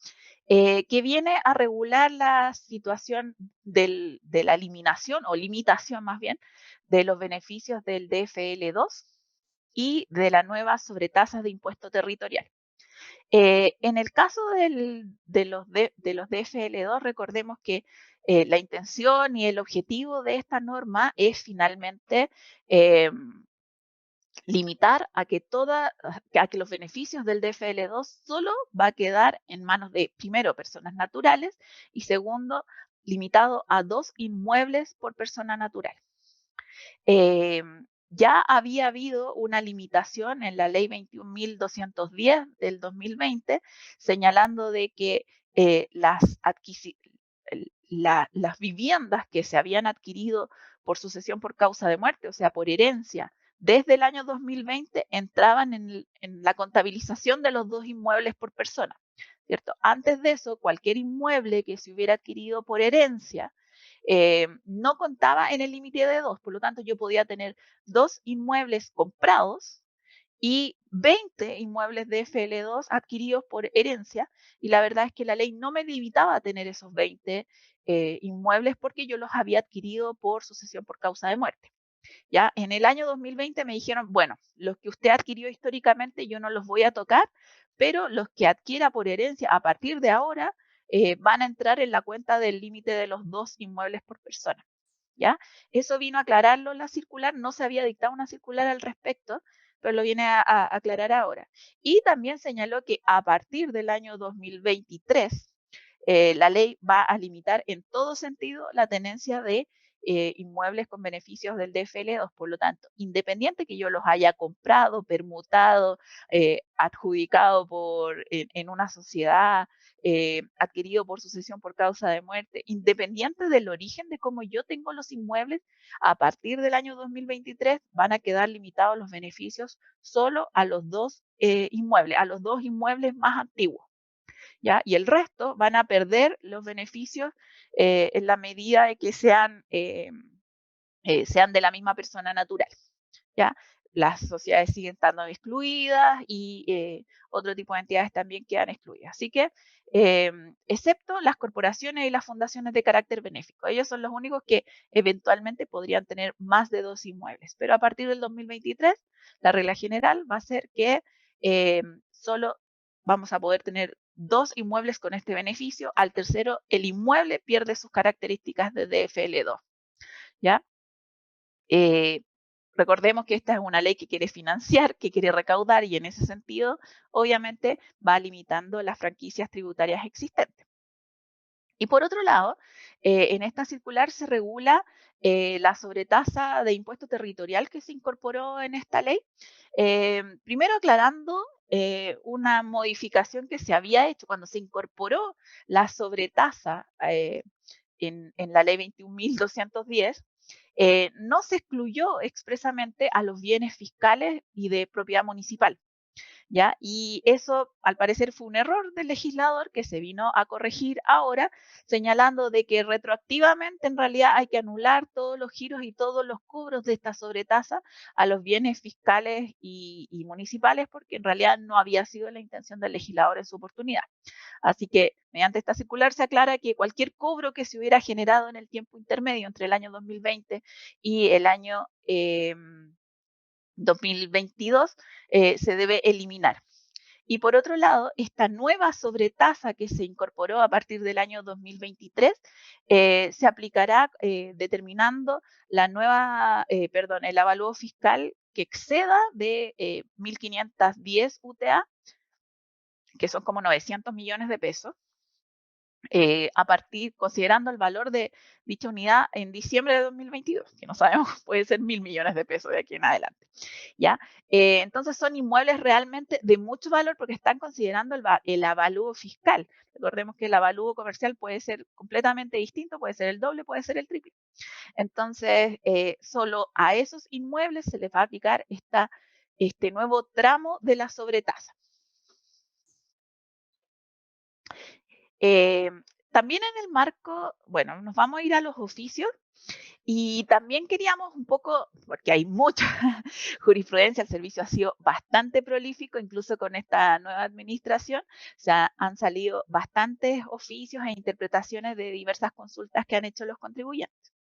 que viene a regular la situación de la eliminación o limitación más bien de los beneficios del DFL2 y de la nueva sobretasas de impuesto territorial. En el caso de los DFL2, recordemos que la intención y el objetivo de esta norma es finalmente limitar a que los beneficios del DFL2 solo va a quedar en manos de, primero, personas naturales y segundo, limitado a 2 inmuebles por persona natural. Ya había habido una limitación en la ley 21.210 del 2020, señalando de que las viviendas que se habían adquirido por sucesión por causa de muerte, o sea, por herencia, desde el año 2020 entraban en la contabilización de los 2 inmuebles por persona, ¿cierto? Antes de eso, cualquier inmueble que se hubiera adquirido por herencia no contaba en el límite de 2, por lo tanto yo podía tener 2 inmuebles comprados y 20 inmuebles de FL2 adquiridos por herencia, y la verdad es que la ley no me limitaba a tener esos 20 inmuebles porque yo los había adquirido por sucesión por causa de muerte. ¿Ya? En el año 2020 me dijeron, bueno, los que usted adquirió históricamente yo no los voy a tocar, pero los que adquiera por herencia a partir de ahora van a entrar en la cuenta del límite de los 2 inmuebles por persona. ¿Ya? Eso vino a aclararlo la circular, no se había dictado una circular al respecto, pero lo viene a aclarar ahora. Y también señaló que a partir del año 2023, la ley va a limitar en todo sentido la tenencia de inmuebles con beneficios del DFL2. Por lo tanto, independiente que yo los haya comprado, permutado, adjudicado en una sociedad, adquirido por sucesión por causa de muerte, independiente del origen de cómo yo tengo los inmuebles, a partir del año 2023 van a quedar limitados los beneficios solo a los 2 inmuebles, a los 2 inmuebles más antiguos. ¿Ya? Y el resto van a perder los beneficios en la medida de que sean de la misma persona natural. ¿Ya? Las sociedades siguen estando excluidas y otro tipo de entidades también quedan excluidas. Así que, excepto las corporaciones y las fundaciones de carácter benéfico, ellos son los únicos que eventualmente podrían tener más de 2 inmuebles. Pero a partir del 2023, la regla general va a ser que solo vamos a poder tener 2 inmuebles con este beneficio. Al tercero, el inmueble pierde sus características de DFL2. ¿Ya? Recordemos que esta es una ley que quiere financiar, que quiere recaudar y en ese sentido, obviamente, va limitando las franquicias tributarias existentes. Y por otro lado, en esta circular se regula la sobretasa de impuesto territorial que se incorporó en esta ley. Primero aclarando una modificación que se había hecho cuando se incorporó la sobretasa en la ley 21.210. No se excluyó expresamente a los bienes fiscales y de propiedad municipal. ¿Ya? Y eso, al parecer, fue un error del legislador que se vino a corregir ahora, señalando de que retroactivamente en realidad hay que anular todos los giros y todos los cobros de esta sobretasa a los bienes fiscales y municipales, porque en realidad no había sido la intención del legislador en su oportunidad. Así que, mediante esta circular se aclara que cualquier cobro que se hubiera generado en el tiempo intermedio entre el año 2020 y el año 2022 se debe eliminar. Y por otro lado, esta nueva sobretasa que se incorporó a partir del año 2023 se aplicará determinando el avalúo fiscal que exceda de 1.510 UTA, que son como 900 millones de pesos, considerando el valor de dicha unidad en diciembre de 2022, que no sabemos, puede ser 1.000 millones de pesos de aquí en adelante. ¿Ya? Entonces son inmuebles realmente de mucho valor porque están considerando el avalúo fiscal. Recordemos que el avalúo comercial puede ser completamente distinto, puede ser el doble, puede ser el triple. Entonces, solo a esos inmuebles se les va a aplicar este nuevo tramo de la sobretasa. También en el marco, bueno, nos vamos a ir a los oficios y también queríamos un poco, porque hay mucha jurisprudencia, el servicio ha sido bastante prolífico, incluso con esta nueva administración, han salido bastantes oficios e interpretaciones de diversas consultas que han hecho los contribuyentes.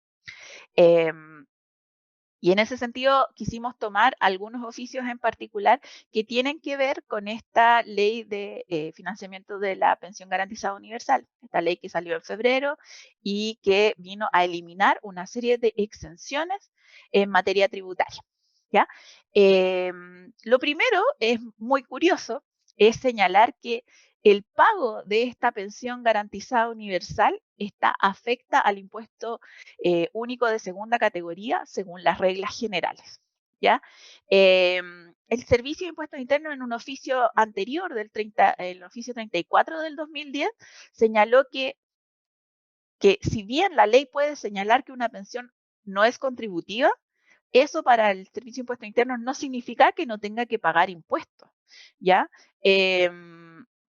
Y en ese sentido quisimos tomar algunos oficios en particular que tienen que ver con esta ley de financiamiento de la pensión garantizada universal, esta ley que salió en febrero y que vino a eliminar una serie de exenciones en materia tributaria. ¿Ya? Lo primero es muy curioso, es señalar que el pago de esta pensión garantizada universal afecta al impuesto único de segunda categoría según las reglas generales. ¿Ya? El Servicio de Impuestos Internos en un oficio anterior, el oficio 34 del 2010, señaló que si bien la ley puede señalar que una pensión no es contributiva, eso para el Servicio de Impuestos Internos no significa que no tenga que pagar impuestos, ¿ya?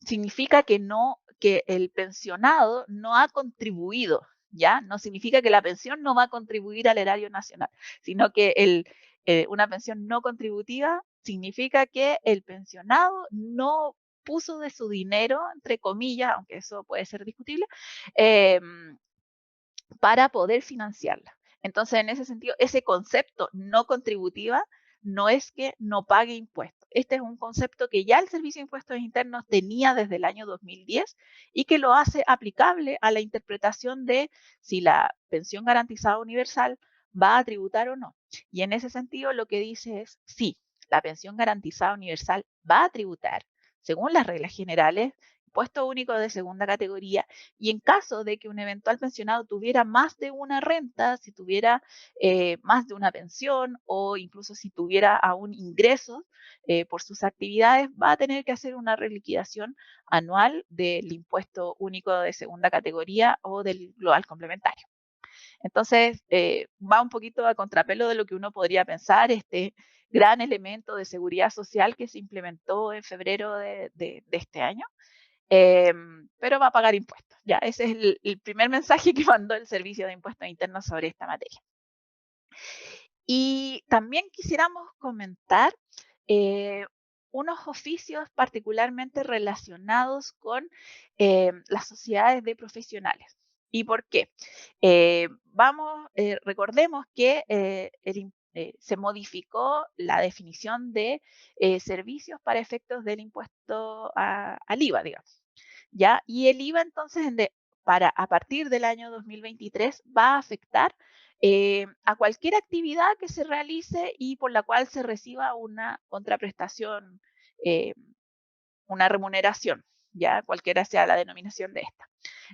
Significa que el pensionado no ha contribuido, ¿ya? No significa que la pensión no va a contribuir al erario nacional, sino que una pensión no contributiva significa que el pensionado no puso de su dinero, entre comillas, aunque eso puede ser discutible, para poder financiarla. Entonces, en ese sentido, ese concepto no contributiva no es que no pague impuestos. Este es un concepto que ya el Servicio de Impuestos Internos tenía desde el año 2010 y que lo hace aplicable a la interpretación de si la pensión garantizada universal va a tributar o no. Y en ese sentido, lo que dice es, sí, la pensión garantizada universal va a tributar según las reglas generales, impuesto único de segunda categoría, y en caso de que un eventual pensionado tuviera más de una renta, si tuviera más de una pensión o incluso si tuviera aún ingresos por sus actividades, va a tener que hacer una reliquidación anual del impuesto único de segunda categoría o del global complementario. Entonces, va un poquito a contrapelo de lo que uno podría pensar, este gran elemento de seguridad social que se implementó en febrero de este año. Pero va a pagar impuestos. Ya, ese es el primer mensaje que mandó el Servicio de Impuestos Internos sobre esta materia. Y también quisiéramos comentar unos oficios particularmente relacionados con las sociedades de profesionales. ¿Y por qué? Recordemos que se modificó la definición de servicios para efectos del impuesto al IVA, digamos. ¿Ya? Y el IVA entonces a partir del año 2023 va a afectar a cualquier actividad que se realice y por la cual se reciba una contraprestación, una remuneración, ya cualquiera sea la denominación de esta.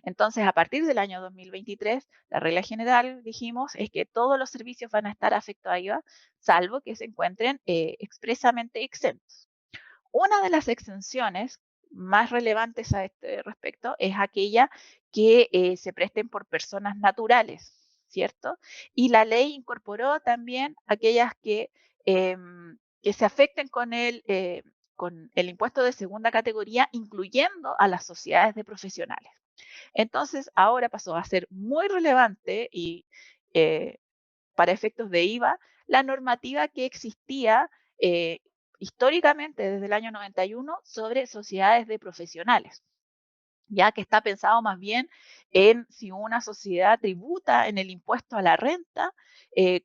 Entonces, a partir del año 2023, la regla general, dijimos, es que todos los servicios van a estar afectados a IVA, salvo que se encuentren expresamente exentos. Una de las exenciones más relevantes a este respecto es aquella que se presten por personas naturales, ¿cierto? Y la ley incorporó también aquellas que se afecten con el impuesto de segunda categoría, incluyendo a las sociedades de profesionales. Entonces, ahora pasó a ser muy relevante y para efectos de IVA la normativa que existía históricamente desde el año 91 sobre sociedades de profesionales, ya que está pensado más bien en si una sociedad tributa en el impuesto a la renta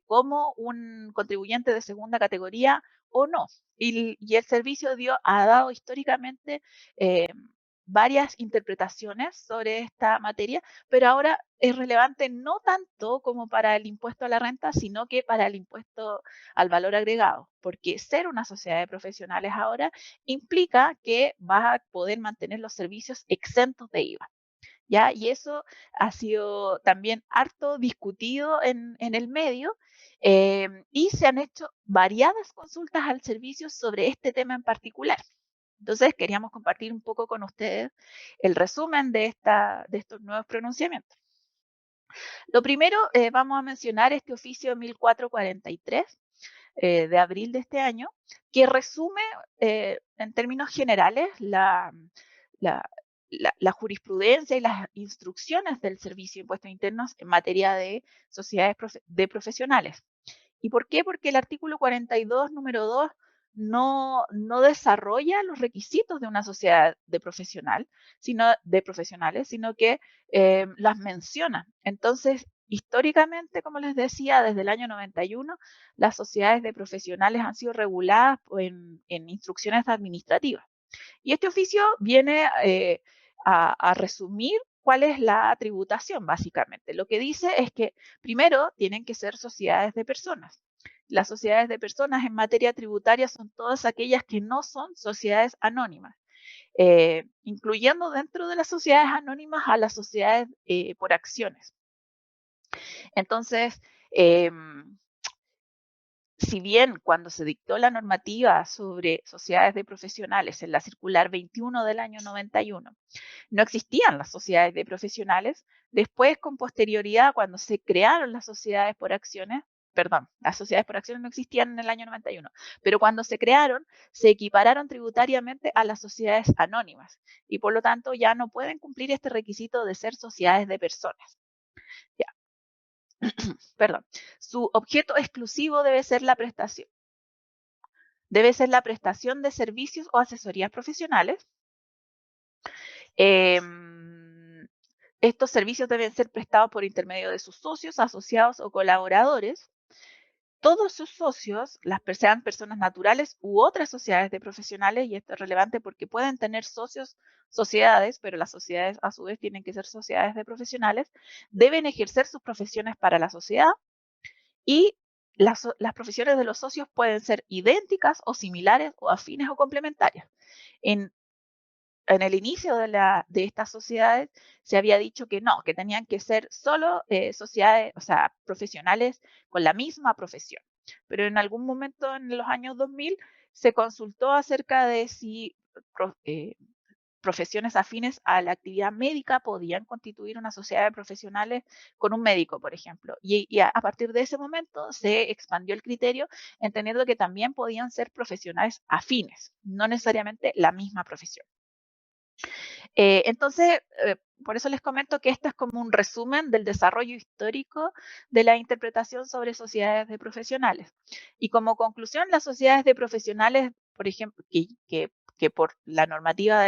como un contribuyente de segunda categoría o no. Y el servicio ha dado históricamente varias interpretaciones sobre esta materia, pero ahora es relevante no tanto como para el impuesto a la renta, sino que para el impuesto al valor agregado, porque ser una sociedad de profesionales ahora implica que vas a poder mantener los servicios exentos de IVA. ¿ya? Y eso ha sido también harto discutido en el medio, y se han hecho variadas consultas al servicio sobre este tema en particular. Entonces, queríamos compartir un poco con ustedes el resumen de estos nuevos pronunciamientos. Lo primero, vamos a mencionar este oficio 1443 de abril de este año, que resume en términos generales la- la jurisprudencia y las instrucciones del Servicio de Impuestos Internos en materia de sociedades de profesionales. ¿Y por qué? Porque el artículo 42, número 2, no desarrolla los requisitos de una sociedad de profesionales, sino que las menciona. Entonces, históricamente, como les decía, desde el año 91, las sociedades de profesionales han sido reguladas en instrucciones administrativas. Y este oficio viene a resumir cuál es la tributación, básicamente. Lo que dice es que primero tienen que ser sociedades de personas. Las sociedades de personas en materia tributaria son todas aquellas que no son sociedades anónimas, incluyendo dentro de las sociedades anónimas a las sociedades por acciones. Entonces, si bien cuando se dictó la normativa sobre sociedades de profesionales en la circular 21 del año 91, no existían las sociedades de profesionales, después con posterioridad cuando se crearon las sociedades por acciones, perdón, las sociedades por acciones no existían en el año 91, pero cuando se crearon se equipararon tributariamente a las sociedades anónimas y por lo tanto ya no pueden cumplir este requisito de ser sociedades de personas. Ya, perdón. Su objeto exclusivo debe ser la prestación. Debe ser la prestación de servicios o asesorías profesionales. Estos servicios deben ser prestados por intermedio de sus socios, asociados o colaboradores. Todos sus socios, sean personas naturales u otras sociedades de profesionales, y esto es relevante porque pueden tener socios, sociedades, pero las sociedades a su vez tienen que ser sociedades de profesionales, deben ejercer sus profesiones para la sociedad y las profesiones de los socios pueden ser idénticas o similares o afines o complementarias. En el inicio de estas sociedades se había dicho que no, que tenían que ser solo sociedades, o sea, profesionales con la misma profesión. Pero en algún momento en los años 2000 se consultó acerca de si profesiones afines a la actividad médica podían constituir una sociedad de profesionales con un médico, por ejemplo. Y a partir de ese momento se expandió el criterio, entendiendo que también podían ser profesionales afines, no necesariamente la misma profesión. Entonces, por eso les comento que esto es como un resumen del desarrollo histórico de la interpretación sobre sociedades de profesionales. Y como conclusión, las sociedades de profesionales, por ejemplo, que por la normativa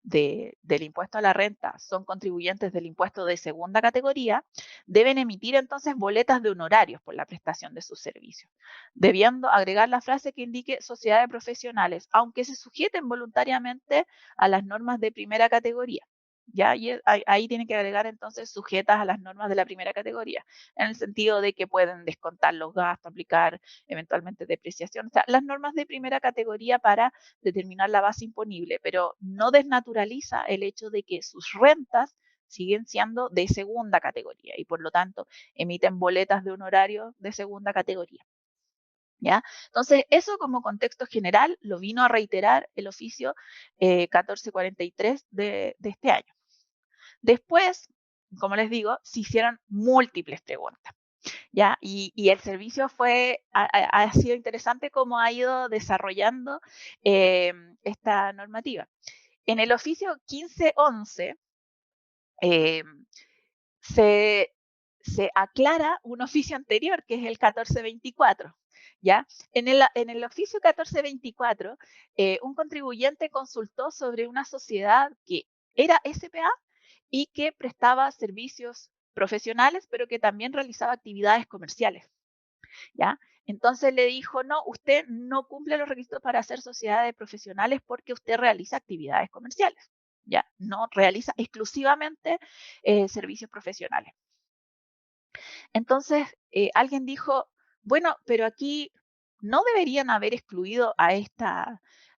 del impuesto a la renta son contribuyentes del impuesto de segunda categoría, deben emitir entonces boletas de honorarios por la prestación de sus servicios, debiendo agregar la frase que indique sociedades profesionales, aunque se sujeten voluntariamente a las normas de primera categoría. ¿Ya? Y ahí tienen que agregar entonces sujetas a las normas de la primera categoría, en el sentido de que pueden descontar los gastos, aplicar eventualmente depreciación, o sea, las normas de primera categoría para determinar la base imponible, pero no desnaturaliza el hecho de que sus rentas siguen siendo de segunda categoría y por lo tanto emiten boletas de honorario de segunda categoría. ¿Ya? Entonces, eso como contexto general lo vino a reiterar el oficio 1443 de este año. Después, como les digo, se hicieron múltiples preguntas, ¿ya? Y el servicio ha sido interesante cómo ha ido desarrollando esta normativa. En el oficio 1511 eh, se, se aclara un oficio anterior, que es el 1424. ¿Ya? En el oficio 1424, un contribuyente consultó sobre una sociedad que era SPA y que prestaba servicios profesionales, pero que también realizaba actividades comerciales. ¿Ya? Entonces le dijo, no, usted no cumple los requisitos para hacer sociedades profesionales porque usted realiza actividades comerciales. ¿Ya? No realiza exclusivamente servicios profesionales. Entonces, alguien dijo, bueno, pero aquí no deberían haber excluido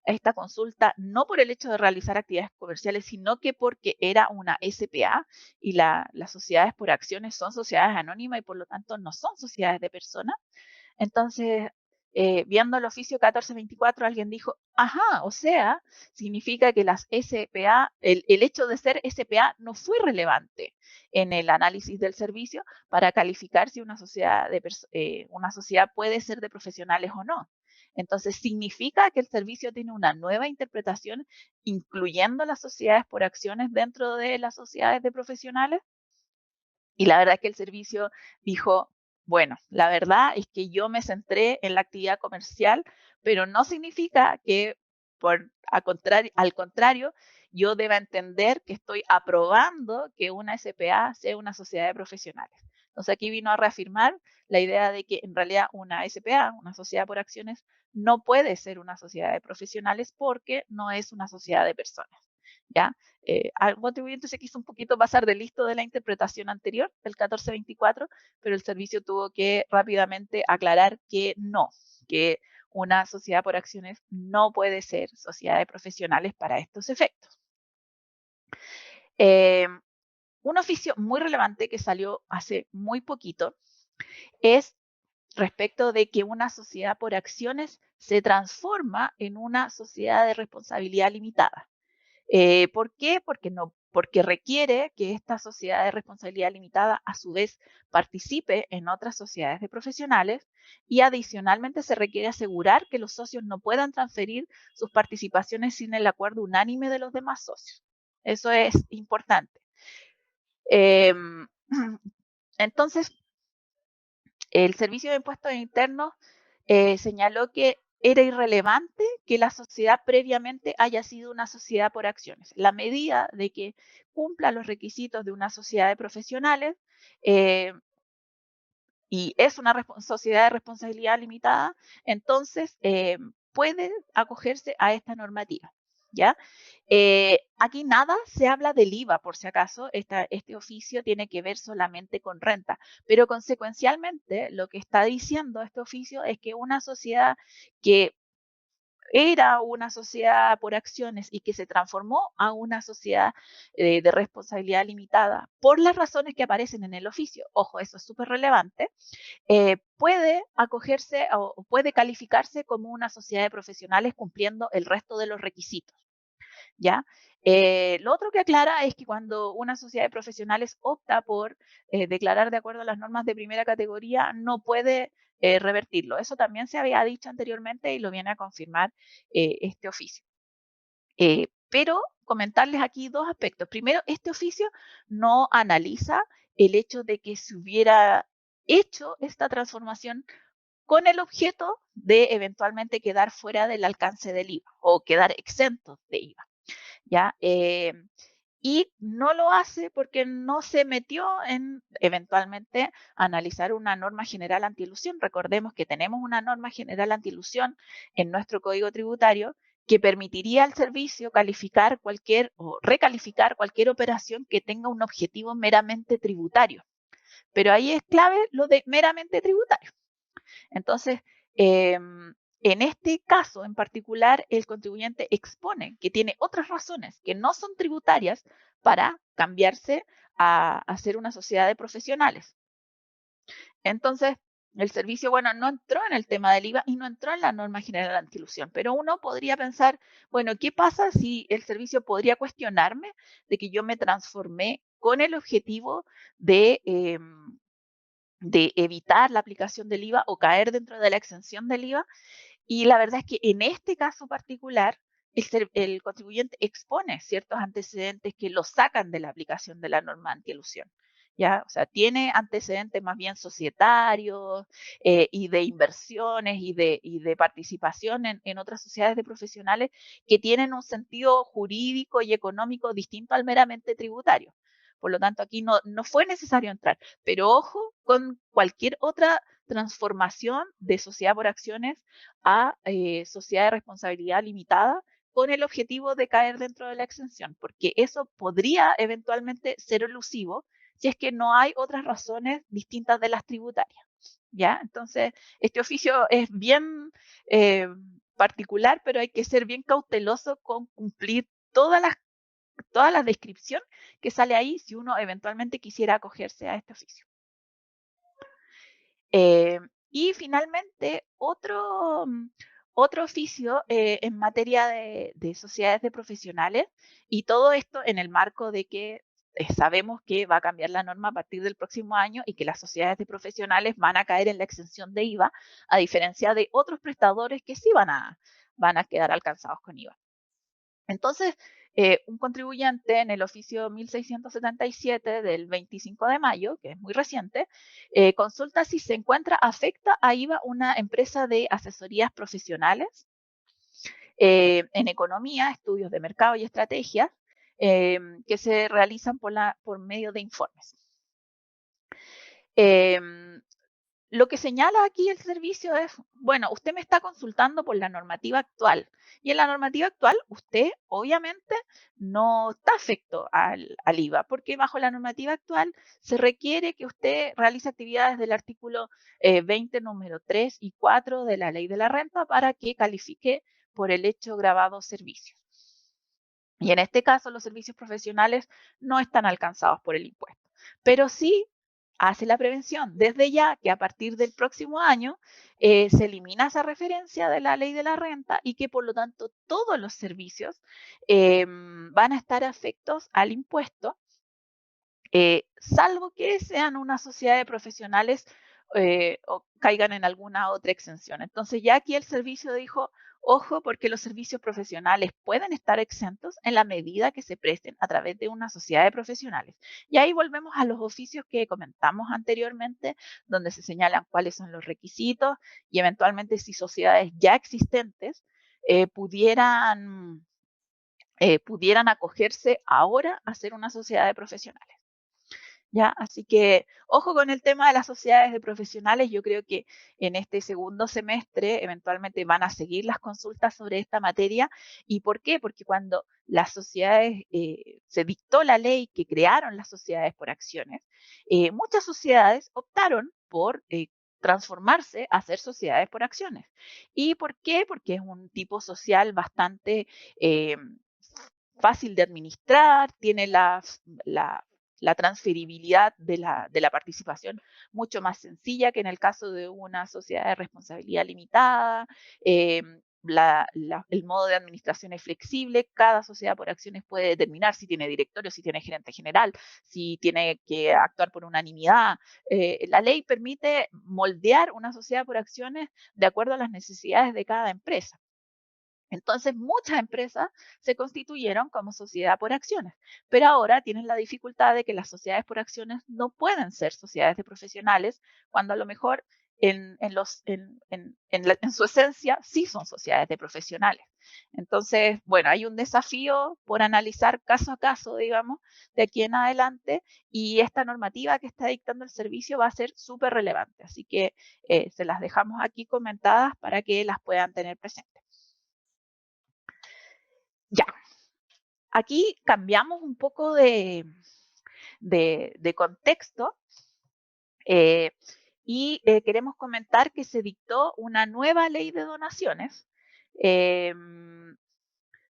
esta consulta no por el hecho de realizar actividades comerciales, sino que porque era una SPA y las sociedades por acciones son sociedades anónimas y por lo tanto no son sociedades de personas. Entonces, viendo el oficio 1424, alguien dijo, ajá, o sea, significa que las SPA, el hecho de ser SPA no fue relevante en el análisis del servicio para calificar si una sociedad puede ser de profesionales o no. Entonces, significa que el servicio tiene una nueva interpretación, incluyendo las sociedades por acciones dentro de las sociedades de profesionales. Y la verdad es que el servicio dijo, bueno, la verdad es que yo me centré en la actividad comercial, pero no significa que al contrario, yo deba entender que estoy aprobando que una SPA sea una sociedad de profesionales. Entonces aquí vino a reafirmar la idea de que en realidad una SPA, una sociedad por acciones, no puede ser una sociedad de profesionales porque no es una sociedad de personas. ¿Ya? Al contribuyente se quiso un poquito pasar de listo de la interpretación anterior, del 1424, pero el servicio tuvo que rápidamente aclarar que no, que una sociedad por acciones no puede ser sociedad de profesionales para estos efectos. Un oficio muy relevante que salió hace muy poquito es respecto de que una sociedad por acciones se transforma en una sociedad de responsabilidad limitada. ¿Por qué? Porque requiere que esta sociedad de responsabilidad limitada a su vez participe en otras sociedades de profesionales y adicionalmente se requiere asegurar que los socios no puedan transferir sus participaciones sin el acuerdo unánime de los demás socios. Eso es importante. Entonces, el Servicio de Impuestos Internos señaló que era irrelevante que la sociedad previamente haya sido una sociedad por acciones. La medida de que cumpla los requisitos de una sociedad de profesionales eh, y es una sociedad de responsabilidad limitada, entonces puede acogerse a esta normativa. ¿Ya? Aquí nada se habla del IVA, por si acaso, este oficio tiene que ver solamente con renta, pero consecuencialmente lo que está diciendo este oficio es que una sociedad que era una sociedad por acciones y que se transformó a una sociedad de responsabilidad limitada por las razones que aparecen en el oficio, ojo, eso es súper relevante, puede acogerse o puede calificarse como una sociedad de profesionales cumpliendo el resto de los requisitos. ¿Ya? Lo otro que aclara es que cuando una sociedad de profesionales opta por declarar de acuerdo a las normas de primera categoría, no puede revertirlo. Eso también se había dicho anteriormente y lo viene a confirmar este oficio. Pero comentarles aquí dos aspectos. Primero, este oficio no analiza el hecho de que se hubiera hecho esta transformación con el objeto de eventualmente quedar fuera del alcance del IVA o quedar exentos de IVA. ¿Ya? Y no lo hace porque no se metió en eventualmente analizar una norma general antielusión. Recordemos que tenemos una norma general antielusión en nuestro código tributario que permitiría al servicio calificar o recalificar cualquier operación que tenga un objetivo meramente tributario. Pero ahí es clave lo de meramente tributario. Entonces, en este caso en particular, el contribuyente expone que tiene otras razones que no son tributarias para cambiarse a ser una sociedad de profesionales. Entonces, el servicio, bueno, no entró en el tema del IVA y no entró en la norma general antielusión, pero uno podría pensar, bueno, ¿qué pasa si el servicio podría cuestionarme de que yo me transformé con el objetivo de evitar la aplicación del IVA o caer dentro de la exención del IVA? Y la verdad es que en este caso particular, el contribuyente expone ciertos antecedentes que lo sacan de la aplicación de la norma antielusión. ¿Ya? O sea, tiene antecedentes más bien societarios y de inversiones y de participación en otras sociedades de profesionales que tienen un sentido jurídico y económico distinto al meramente tributario. Por lo tanto, aquí no fue necesario entrar. Pero ojo con cualquier otra transformación de sociedad por acciones a sociedad de responsabilidad limitada con el objetivo de caer dentro de la exención, porque eso podría eventualmente ser elusivo si es que no hay otras razones distintas de las tributarias. ¿Ya? Entonces, este oficio es bien particular, pero hay que ser bien cauteloso con cumplir toda la descripción que sale ahí si uno eventualmente quisiera acogerse a este oficio. Y finalmente, otro oficio en materia de sociedades de profesionales, y todo esto en el marco de que sabemos que va a cambiar la norma a partir del próximo año y que las sociedades de profesionales van a caer en la exención de IVA, a diferencia de otros prestadores que sí van a quedar alcanzados con IVA. Entonces, un contribuyente en el oficio 1677 del 25 de mayo, que es muy reciente, consulta si se encuentra afecta a IVA una empresa de asesorías profesionales en economía, estudios de mercado y estrategia, que se realizan por medio de informes. Lo que señala aquí el servicio es, bueno, usted me está consultando por la normativa actual y en la normativa actual usted obviamente no está afecto al IVA porque bajo la normativa actual se requiere que usted realice actividades del artículo 20, número 3 y 4 de la Ley de la Renta para que califique por el hecho grabado servicios. Y en este caso los servicios profesionales no están alcanzados por el impuesto, pero sí hace la prevención desde ya que a partir del próximo año se elimina esa referencia de la ley de la renta y que por lo tanto todos los servicios van a estar afectos al impuesto, salvo que sean una sociedad de profesionales o caigan en alguna otra exención. Entonces ya aquí el servicio dijo, ojo, porque los servicios profesionales pueden estar exentos en la medida que se presten a través de una sociedad de profesionales. Y ahí volvemos a los oficios que comentamos anteriormente, donde se señalan cuáles son los requisitos y eventualmente si sociedades ya existentes pudieran acogerse ahora a ser una sociedad de profesionales. ¿Ya? Así que ojo con el tema de las sociedades de profesionales. Yo creo que en este segundo semestre eventualmente van a seguir las consultas sobre esta materia. ¿Y por qué? Porque cuando las sociedades, se dictó la ley que crearon las sociedades por acciones, muchas sociedades optaron por transformarse a ser sociedades por acciones. ¿Y por qué? Porque es un tipo social bastante fácil de administrar, tiene la transferibilidad de la participación mucho más sencilla que en el caso de una sociedad de responsabilidad limitada. El modo de administración es flexible, cada sociedad por acciones puede determinar si tiene directorio, si tiene gerente general, si tiene que actuar por unanimidad. La ley permite moldear una sociedad por acciones de acuerdo a las necesidades de cada empresa. Entonces, muchas empresas se constituyeron como sociedad por acciones, pero ahora tienen la dificultad de que las sociedades por acciones no pueden ser sociedades de profesionales, cuando a lo mejor en su esencia sí son sociedades de profesionales. Entonces, bueno, hay un desafío por analizar caso a caso, digamos, de aquí en adelante, y esta normativa que está dictando el servicio va a ser súper relevante. Así que se las dejamos aquí comentadas para que las puedan tener presentes. Ya, aquí cambiamos un poco de contexto y queremos comentar que se dictó una nueva ley de donaciones.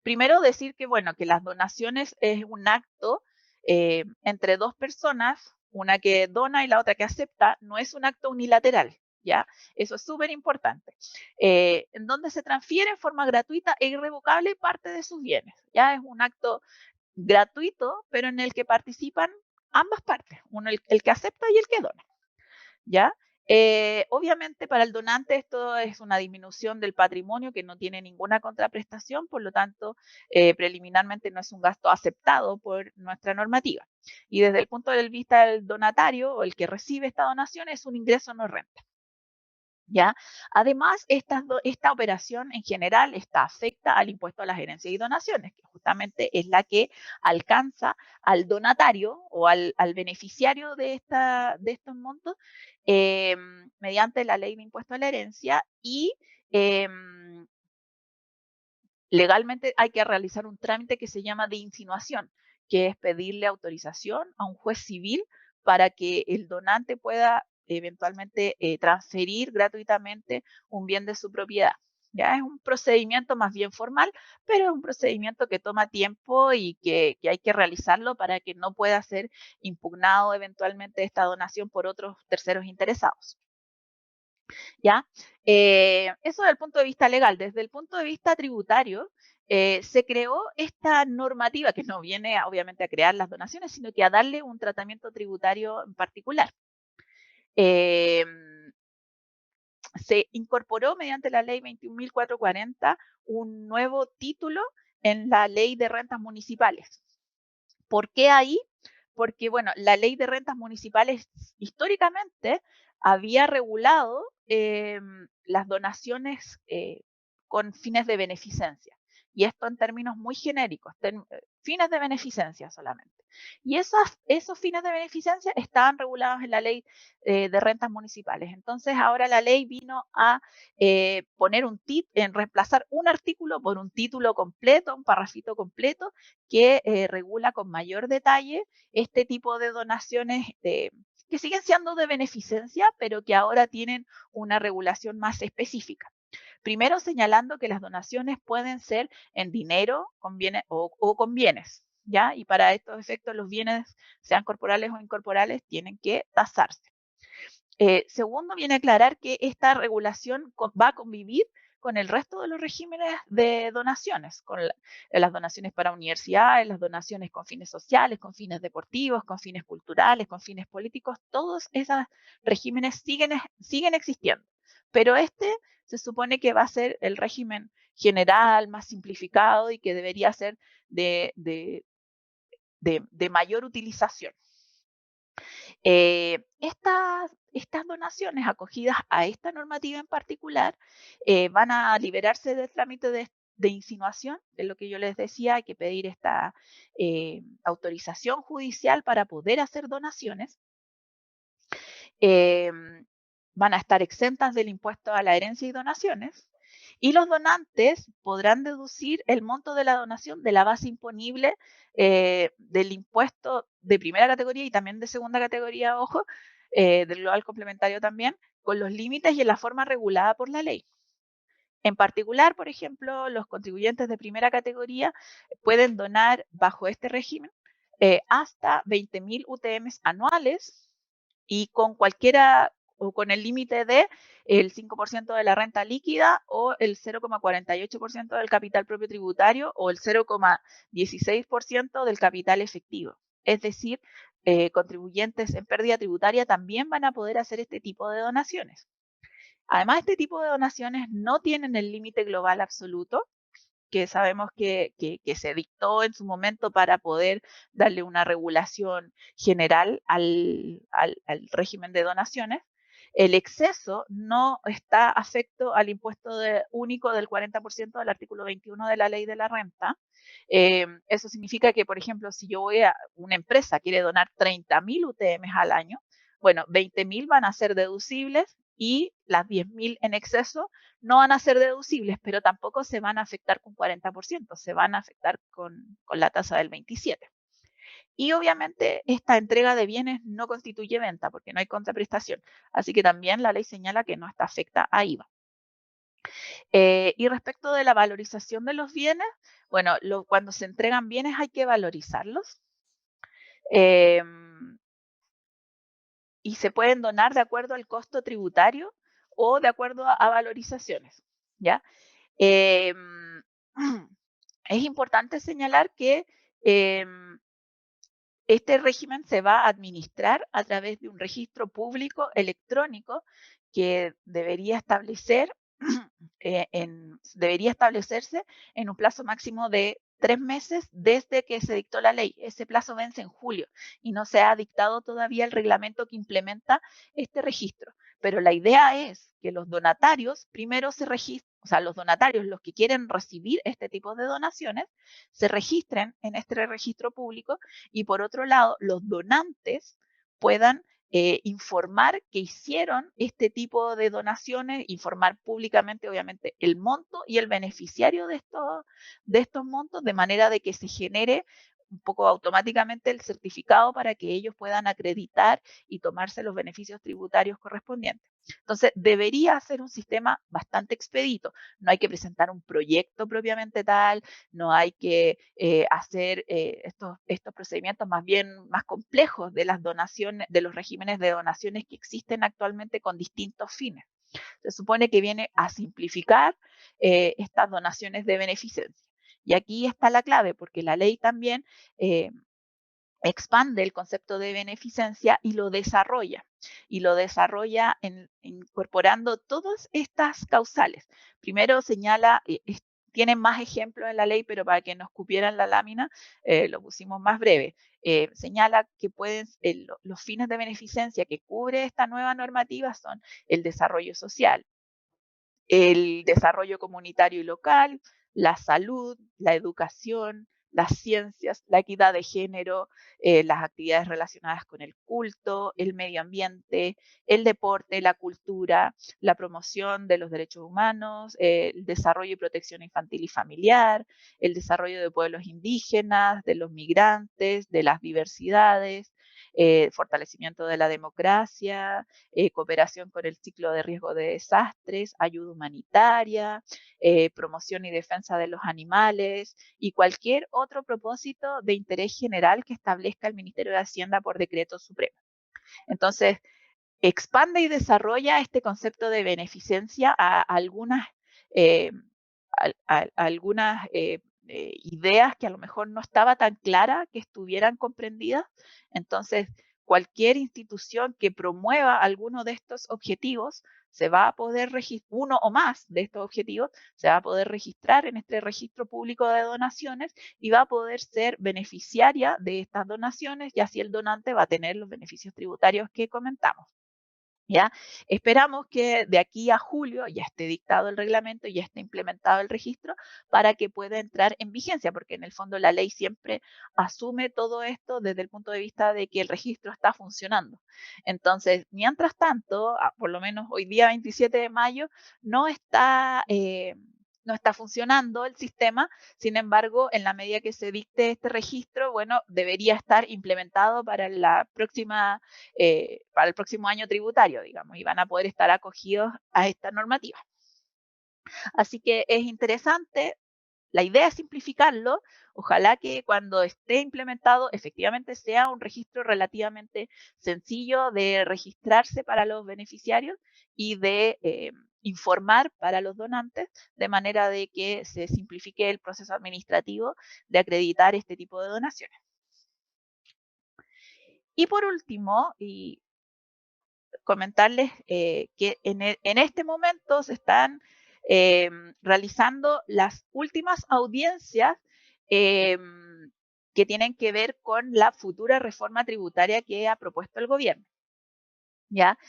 Primero decir que, bueno, que las donaciones es un acto entre dos personas, una que dona y la otra que acepta, no es un acto unilateral. ¿Ya? Eso es súper importante. En donde se transfiere en forma gratuita e irrevocable parte de sus bienes. ¿Ya? Es un acto gratuito, pero en el que participan ambas partes, uno el que acepta y el que dona. ¿Ya? Obviamente para el donante esto es una disminución del patrimonio que no tiene ninguna contraprestación, por lo tanto, preliminarmente no es un gasto aceptado por nuestra normativa. Y desde el punto de vista del donatario o el que recibe esta donación es un ingreso no renta. ¿Ya? Además, esta operación en general está afecta al impuesto a las herencias y donaciones, que justamente es la que alcanza al donatario o al beneficiario de estos montos mediante la ley de impuesto a la herencia y legalmente hay que realizar un trámite que se llama de insinuación, que es pedirle autorización a un juez civil para que el donante pueda eventualmente transferir gratuitamente un bien de su propiedad. Ya es un procedimiento más bien formal, pero es un procedimiento que toma tiempo y que hay que realizarlo para que no pueda ser impugnado eventualmente esta donación por otros terceros interesados. ¿Ya? Eso desde el punto de vista legal. Desde el punto de vista tributario, se creó esta normativa que no viene obviamente a crear las donaciones, sino que a darle un tratamiento tributario en particular. Eh, Se incorporó mediante la ley 21.440 un nuevo título en la ley de rentas municipales. ¿Por qué ahí? Porque, bueno, la ley de rentas municipales históricamente había regulado las donaciones con fines de beneficencia. Y esto en términos muy genéricos, fines de beneficencia solamente. Y esos fines de beneficencia estaban regulados en la ley de rentas municipales. Entonces ahora la ley vino a poner en reemplazar un artículo por un título completo, un parrafito completo, que regula con mayor detalle este tipo de donaciones que siguen siendo de beneficencia, pero que ahora tienen una regulación más específica. Primero señalando que las donaciones pueden ser en dinero con bienes, o con bienes, ¿ya? Y para estos efectos los bienes, sean corporales o incorporales, tienen que tasarse. Segundo, viene a aclarar que esta regulación va a convivir con el resto de los regímenes de donaciones, con las donaciones para universidades, las donaciones con fines sociales, con fines deportivos, con fines culturales, con fines políticos, todos esos regímenes siguen existiendo. Pero este se supone que va a ser el régimen general, más simplificado y que debería ser de mayor utilización. Estas donaciones acogidas a esta normativa en particular van a liberarse del trámite de insinuación, de lo que yo les decía, hay que pedir esta autorización judicial para poder hacer donaciones. Van a estar exentas del impuesto a la herencia y donaciones. Y los donantes podrán deducir el monto de la donación de la base imponible del impuesto de primera categoría y también de segunda categoría, ojo, del global complementario también, con los límites y en la forma regulada por la ley. En particular, por ejemplo, los contribuyentes de primera categoría pueden donar bajo este régimen hasta 20.000 UTMs anuales y con cualquiera o con el límite de el 5% de la renta líquida o el 0,48% del capital propio tributario o el 0,16% del capital efectivo. Es decir, contribuyentes en pérdida tributaria también van a poder hacer este tipo de donaciones. Además, este tipo de donaciones no tienen el límite global absoluto, que sabemos que se dictó en su momento para poder darle una regulación general al régimen de donaciones. El exceso no está afecto al impuesto único del 40% del artículo 21 de la ley de la renta. Eso significa que, por ejemplo, si yo una empresa quiere donar 30.000 UTMs al año, bueno, 20.000 van a ser deducibles y las 10.000 en exceso no van a ser deducibles, pero tampoco se van a afectar con 40%, se van a afectar con la tasa del 27%. Y obviamente esta entrega de bienes no constituye venta porque no hay contraprestación, así que también la ley señala que no está afecta a IVA. Y respecto de la valorización de los bienes, bueno, cuando se entregan bienes hay que valorizarlos. Y se pueden donar de acuerdo al costo tributario o de acuerdo a valorizaciones, ¿ya? Em, es importante señalar que este régimen se va a administrar a través de un registro público electrónico que debería establecerse en un plazo máximo de 3 meses desde que se dictó la ley. Ese plazo vence en julio y no se ha dictado todavía el reglamento que implementa este registro. Pero la idea es que los donatarios primero se registren, o sea, los donatarios, los que quieren recibir este tipo de donaciones, se registren en este registro público y por otro lado, los donantes puedan informar que hicieron este tipo de donaciones, informar públicamente, obviamente, el monto y el beneficiario de estos montos, de manera de que se genere un poco automáticamente el certificado para que ellos puedan acreditar y tomarse los beneficios tributarios correspondientes. Entonces, debería ser un sistema bastante expedito. No hay que presentar un proyecto propiamente tal, no hay que hacer estos procedimientos más bien más complejos de las donaciones, de los regímenes de donaciones que existen actualmente con distintos fines. Se supone que viene a simplificar estas donaciones de beneficencia. Y aquí está la clave, porque la ley también expande el concepto de beneficencia y lo desarrolla. Y lo desarrolla incorporando todas estas causales. Primero señala, tiene más ejemplos en la ley, pero para que nos cupieran la lámina, lo pusimos más breve. Señala que los fines de beneficencia que cubre esta nueva normativa son el desarrollo social, el desarrollo comunitario y local, la salud, la educación, las ciencias, la equidad de género, las actividades relacionadas con el culto, el medio ambiente, el deporte, la cultura, la promoción de los derechos humanos, el desarrollo y protección infantil y familiar, el desarrollo de pueblos indígenas, de los migrantes, de las diversidades, fortalecimiento de la democracia, cooperación con el ciclo de riesgo de desastres, ayuda humanitaria, promoción y defensa de los animales y cualquier otro propósito de interés general que establezca el Ministerio de Hacienda por decreto supremo. Entonces, expande y desarrolla este concepto de beneficencia a algunas, eh, ideas que a lo mejor no estaba tan clara que estuvieran comprendidas. Entonces, cualquier institución que promueva alguno de estos objetivos se va a poder registrar, uno o más de estos objetivos, se va a poder registrar en este registro público de donaciones y va a poder ser beneficiaria de estas donaciones y así el donante va a tener los beneficios tributarios que comentamos. ¿Ya? Esperamos que de aquí a julio ya esté dictado el reglamento y ya esté implementado el registro para que pueda entrar en vigencia, porque en el fondo la ley siempre asume todo esto desde el punto de vista de que el registro está funcionando. Entonces, mientras tanto, por lo menos hoy día 27 de mayo, no está... no está funcionando el sistema, sin embargo, en la medida que se dicte este registro, bueno, debería estar implementado para para el próximo año tributario, digamos, y van a poder estar acogidos a esta normativa. Así que es interesante, la idea es simplificarlo, ojalá que cuando esté implementado efectivamente sea un registro relativamente sencillo de registrarse para los beneficiarios y de informar para los donantes, de manera de que se simplifique el proceso administrativo de acreditar este tipo de donaciones. Y por último, y comentarles que en este momento se están realizando las últimas audiencias que tienen que ver con la futura reforma tributaria que ha propuesto el gobierno. ¿Ya?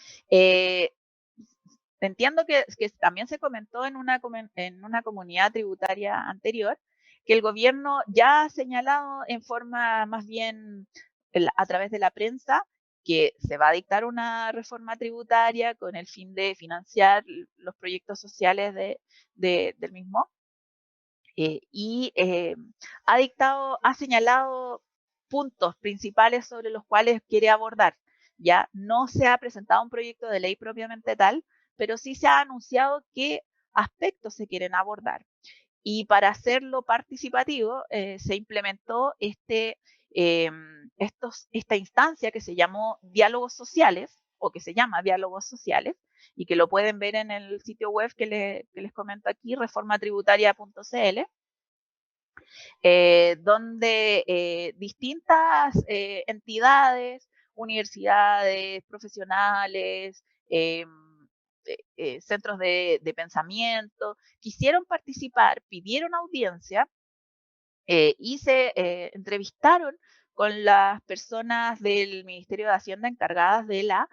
Entiendo que también se comentó en una comunidad tributaria anterior que el gobierno ya ha señalado en forma más bien a través de la prensa que se va a dictar una reforma tributaria con el fin de financiar los proyectos sociales del mismo. Y ha señalado puntos principales sobre los cuales quiere abordar. Ya no se ha presentado un proyecto de ley propiamente tal, pero sí se ha anunciado qué aspectos se quieren abordar. Y para hacerlo participativo, se implementó esta instancia que se llamó Diálogos Sociales, o que se llama Diálogos Sociales, y que lo pueden ver en el sitio web que les comento aquí, reformatributaria.cl, donde distintas entidades, universidades, profesionales, centros de pensamiento, quisieron participar, pidieron audiencia y se entrevistaron con las personas del Ministerio de Hacienda encargadas de la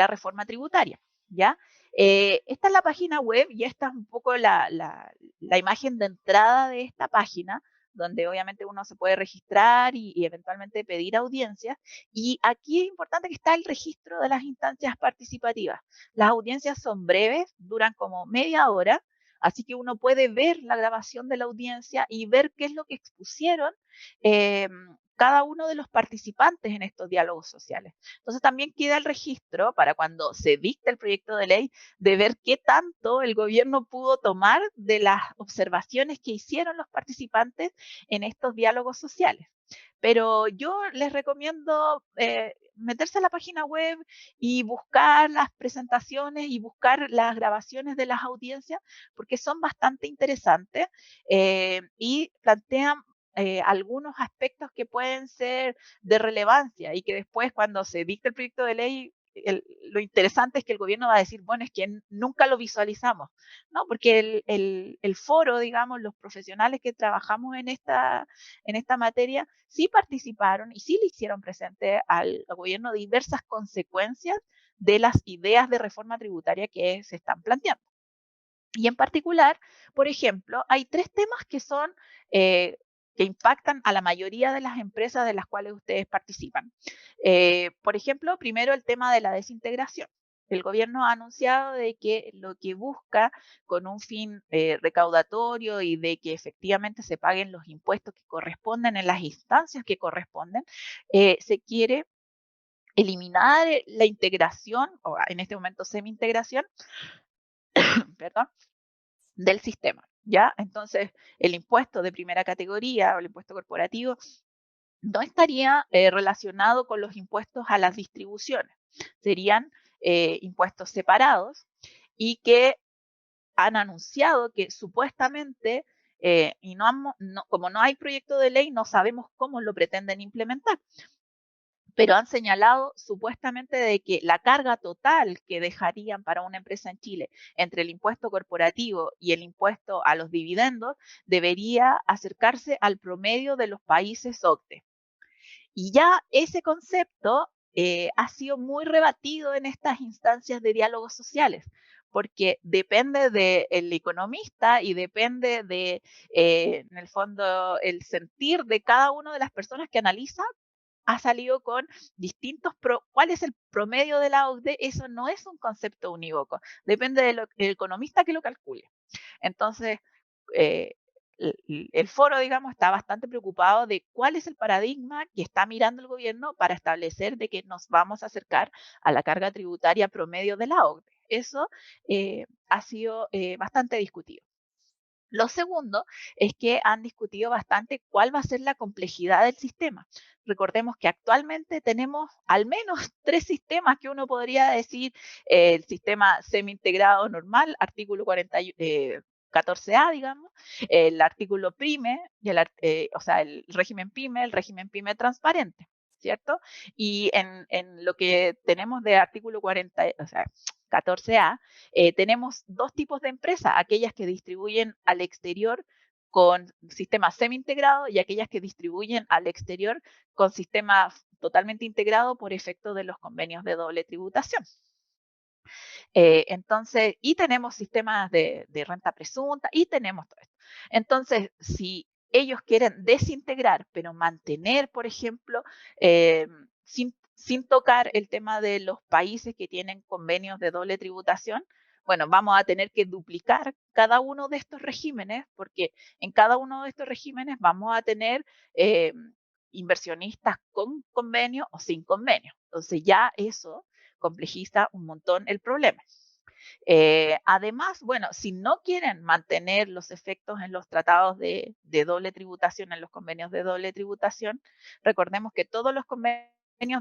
reforma tributaria, ¿ya? Esta es la página web y esta es un poco la imagen de entrada de esta página, donde obviamente uno se puede registrar y eventualmente pedir audiencias. Y aquí es importante que está el registro de las instancias participativas. Las audiencias son breves, duran como media hora. Así que uno puede ver la grabación de la audiencia y ver qué es lo que expusieron eh, cada uno de los participantes en estos diálogos sociales. Entonces también queda el registro para cuando se dicte el proyecto de ley de ver qué tanto el gobierno pudo tomar de las observaciones que hicieron los participantes en estos diálogos sociales. Pero yo les recomiendo meterse a la página web y buscar las presentaciones y buscar las grabaciones de las audiencias, porque son bastante interesantes y plantean algunos aspectos que pueden ser de relevancia y que después cuando se dicte el proyecto de ley, lo interesante es que el gobierno va a decir, bueno, es que nunca lo visualizamos, ¿no? Porque el foro, digamos, los profesionales que trabajamos en esta materia, sí participaron y sí le hicieron presente al gobierno diversas consecuencias de las ideas de reforma tributaria que se están planteando. Y en particular, por ejemplo, hay tres temas que son que impactan a la mayoría de las empresas de las cuales ustedes participan. Por ejemplo, primero el tema de la desintegración. El gobierno ha anunciado de que lo que busca con un fin recaudatorio y de que efectivamente se paguen los impuestos que corresponden en las instancias que corresponden, se quiere eliminar la integración, o en este momento semi-integración, perdón, del sistema, ¿ya? Entonces, el impuesto de primera categoría o el impuesto corporativo no estaría relacionado con los impuestos a las distribuciones. Serían impuestos separados y que han anunciado que supuestamente, y como no hay proyecto de ley, no sabemos cómo lo pretenden implementar, pero han señalado supuestamente de que la carga total que dejarían para una empresa en Chile entre el impuesto corporativo y el impuesto a los dividendos debería acercarse al promedio de los países OCDE. Y ya ese concepto ha sido muy rebatido en estas instancias de diálogos sociales, porque depende del economista y depende de, en el fondo, el sentir de cada una de las personas que analiza ha salido con ¿cuál es el promedio de la OCDE? Eso no es un concepto unívoco, depende del economista que lo calcule. Entonces, eh, el foro, digamos, está bastante preocupado de cuál es el paradigma que está mirando el gobierno para establecer de que nos vamos a acercar a la carga tributaria promedio de la OCDE. Eso ha sido bastante discutido. Lo segundo es que han discutido bastante cuál va a ser la complejidad del sistema. Recordemos que actualmente tenemos al menos tres sistemas que uno podría decir, el sistema semi-integrado normal, artículo 14A, digamos, el artículo PYME, o sea, el régimen PYME transparente, ¿cierto? Y en lo que tenemos de artículo 40, o sea, 14A, tenemos dos tipos de empresas, aquellas que distribuyen al exterior con sistema semi-integrado y aquellas que distribuyen al exterior con sistema totalmente integrado por efecto de los convenios de doble tributación. Entonces, y tenemos sistemas de renta presunta y tenemos todo esto. Entonces, si ellos quieren desintegrar, pero mantener, por ejemplo, sin tocar el tema de los países que tienen convenios de doble tributación, bueno, vamos a tener que duplicar cada uno de estos regímenes, porque en cada uno de estos regímenes vamos a tener inversionistas con convenio o sin convenio. Entonces ya eso complejiza un montón el problema. Además, bueno, si no quieren mantener los efectos en los tratados de doble tributación, en los convenios de doble tributación, recordemos que todos los convenios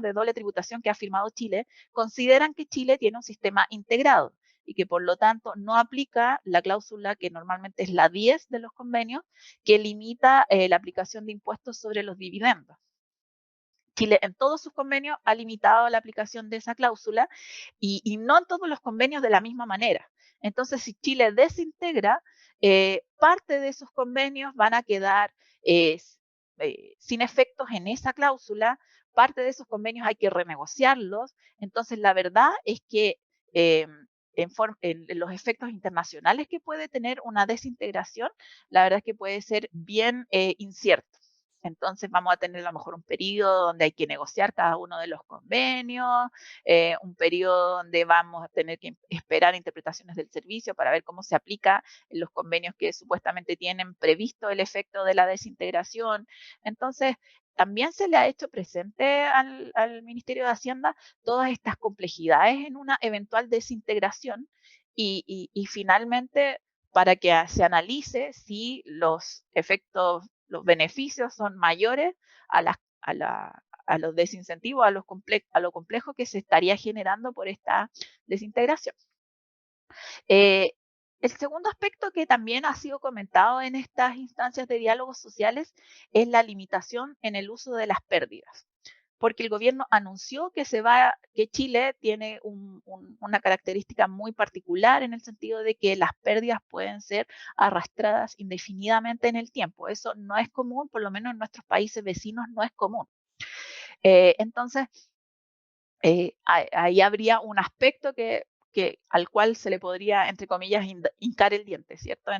de doble tributación que ha firmado Chile consideran que Chile tiene un sistema integrado y que por lo tanto no aplica la cláusula que normalmente es la 10 de los convenios, que limita la aplicación de impuestos sobre los dividendos. Chile en todos sus convenios ha limitado la aplicación de esa cláusula y no en todos los convenios de la misma manera. Entonces, si Chile desintegra, parte de esos convenios van a quedar sin efectos en esa cláusula, parte de esos convenios hay que renegociarlos. Entonces, la verdad es que en los efectos internacionales que puede tener una desintegración, la verdad es que puede ser bien incierto. Entonces vamos a tener a lo mejor un periodo donde hay que negociar cada uno de los convenios, un periodo donde vamos a tener que esperar interpretaciones del servicio para ver cómo se aplica en los convenios que supuestamente tienen previsto el efecto de la desintegración. Entonces, también se le ha hecho presente al Ministerio de Hacienda todas estas complejidades en una eventual desintegración y finalmente para que se analice si los efectos, los beneficios son mayores a, a los desincentivos, a lo complejo que se estaría generando por esta desintegración. El segundo aspecto que también ha sido comentado en estas instancias de diálogos sociales es la limitación en el uso de las pérdidas, porque el gobierno anunció que que Chile tiene una característica muy particular en el sentido de que las pérdidas pueden ser arrastradas indefinidamente en el tiempo. Eso no es común, por lo menos en nuestros países vecinos no es común. Entonces, ahí habría un aspecto al cual se le podría, entre comillas, hincar el diente, ¿cierto?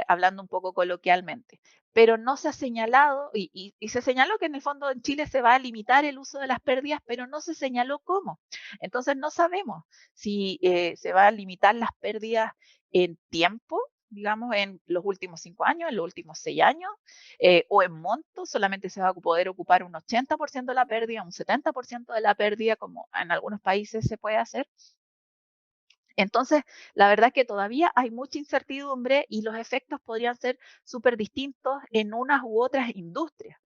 Hablando un poco coloquialmente. Pero no se ha señalado, y se señaló que en el fondo en Chile se va a limitar el uso de las pérdidas, pero no se señaló cómo. Entonces no sabemos si se va a limitar las pérdidas en tiempo, digamos, en los últimos 5 años, en los últimos 6 años, o en monto, solamente se va a poder ocupar un 80% de la pérdida, un 70% de la pérdida, como en algunos países se puede hacer. Entonces, la verdad es que todavía hay mucha incertidumbre y los efectos podrían ser súper distintos en unas u otras industrias.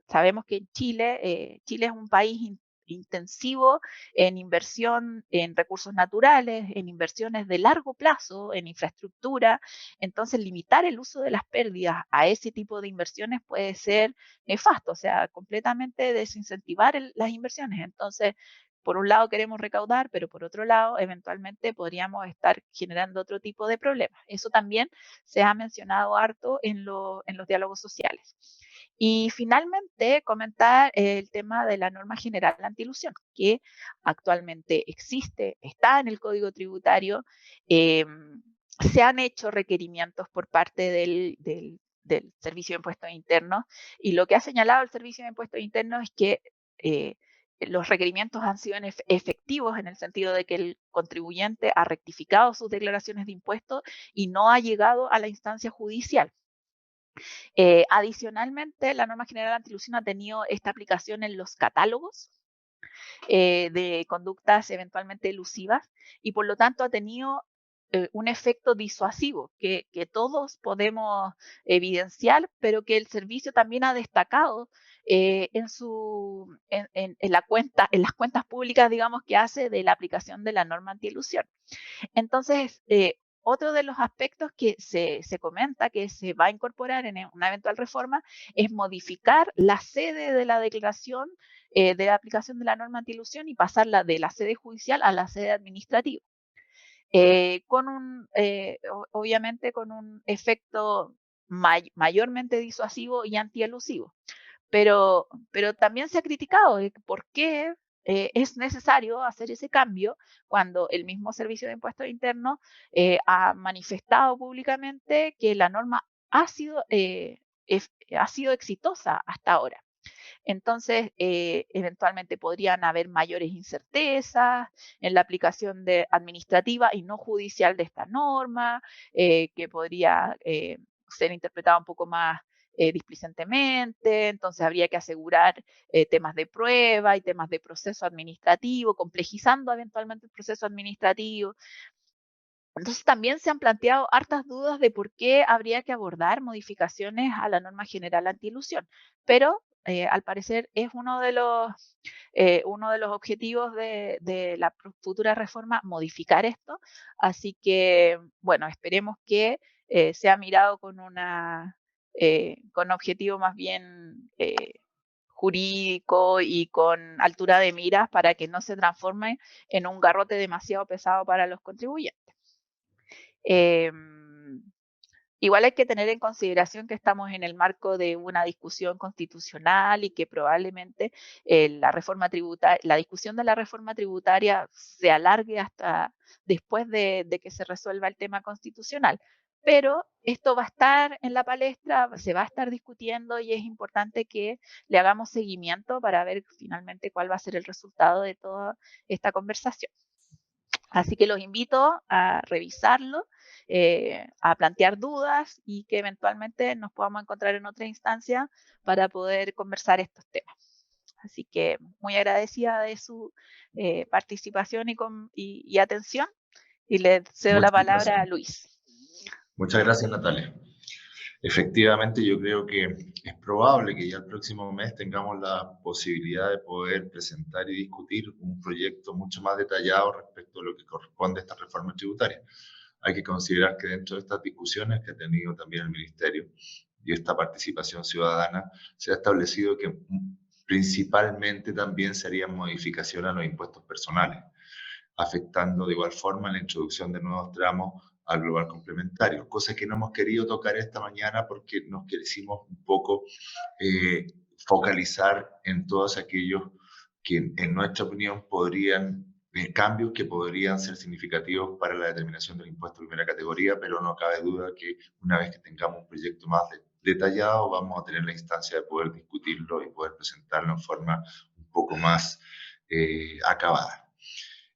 Sabemos que en Chile es un país intensivo en inversión en recursos naturales, en inversiones de largo plazo, en infraestructura. Entonces, limitar el uso de las pérdidas a ese tipo de inversiones puede ser nefasto, o sea, completamente desincentivar las inversiones. Entonces, por un lado queremos recaudar, pero por otro lado, eventualmente podríamos estar generando otro tipo de problemas. Eso también se ha mencionado harto en los diálogos sociales. Y finalmente, comentar el tema de la norma general antiilusión, que actualmente existe, está en el Código Tributario. Se han hecho requerimientos por parte del Servicio de Impuestos Internos, y lo que ha señalado el Servicio de Impuestos Internos es que los requerimientos han sido efectivos en el sentido de que el contribuyente ha rectificado sus declaraciones de impuestos y no ha llegado a la instancia judicial. Adicionalmente, la norma general antiilusión ha tenido esta aplicación en los catálogos de conductas eventualmente elusivas y por lo tanto ha tenido un efecto disuasivo que todos podemos evidenciar, pero que el servicio también ha destacado en las cuentas públicas, digamos, que hace de la aplicación de la norma antielusión. Entonces, otro de los aspectos que se comenta que se va a incorporar en una eventual reforma es modificar la sede de la declaración de la aplicación de la norma antielusión y pasarla de la sede judicial a la sede administrativa. Obviamente con un efecto mayormente disuasivo y antielusivo. Pero también se ha criticado por qué es necesario hacer ese cambio cuando el mismo Servicio de Impuestos Internos ha manifestado públicamente que la norma ha sido exitosa hasta ahora. Entonces, eventualmente podrían haber mayores incertezas en la aplicación administrativa y no judicial de esta norma, que podría ser interpretada un poco más displicentemente. Entonces, habría que asegurar temas de prueba y temas de proceso administrativo, complejizando eventualmente el proceso administrativo. Entonces también se han planteado hartas dudas de por qué habría que abordar modificaciones a la norma general antielusión, pero al parecer es uno de los objetivos de la futura reforma modificar esto, así que bueno, esperemos que sea mirado con objetivo más bien jurídico y con altura de miras para que no se transforme en un garrote demasiado pesado para los contribuyentes. Eh, Igual hay que tener en consideración que estamos en el marco de una discusión constitucional y que probablemente la discusión de la reforma tributaria se alargue hasta después de que se resuelva el tema constitucional. pero esto va a estar en la palestra, se va a estar discutiendo y es importante que le hagamos seguimiento para ver finalmente cuál va a ser el resultado de toda esta conversación. Así que los invito a revisarlo, a plantear dudas y que eventualmente nos podamos encontrar en otra instancia para poder conversar estos temas. Así que muy agradecida de su participación y atención, y le cedo la Muchas palabra gracias. a Luis. Muchas gracias, Natalia. Efectivamente, yo creo que es probable que ya el próximo mes tengamos la posibilidad de poder presentar y discutir un proyecto mucho más detallado respecto a lo que corresponde a esta reforma tributaria. Hay que considerar que dentro de estas discusiones que ha tenido también el Ministerio y esta participación ciudadana, se ha establecido que principalmente también serían modificaciones a los impuestos personales, afectando de igual forma la introducción de nuevos tramos al global complementario, cosa que no hemos querido tocar esta mañana porque nos quisimos un poco focalizar en todos aquellos que en nuestra opinión podrían, cambios que podrían ser significativos para la determinación del impuesto de primera categoría, pero no cabe duda que una vez que tengamos un proyecto más detallado vamos a tener la instancia de poder discutirlo y poder presentarlo en forma un poco más acabada.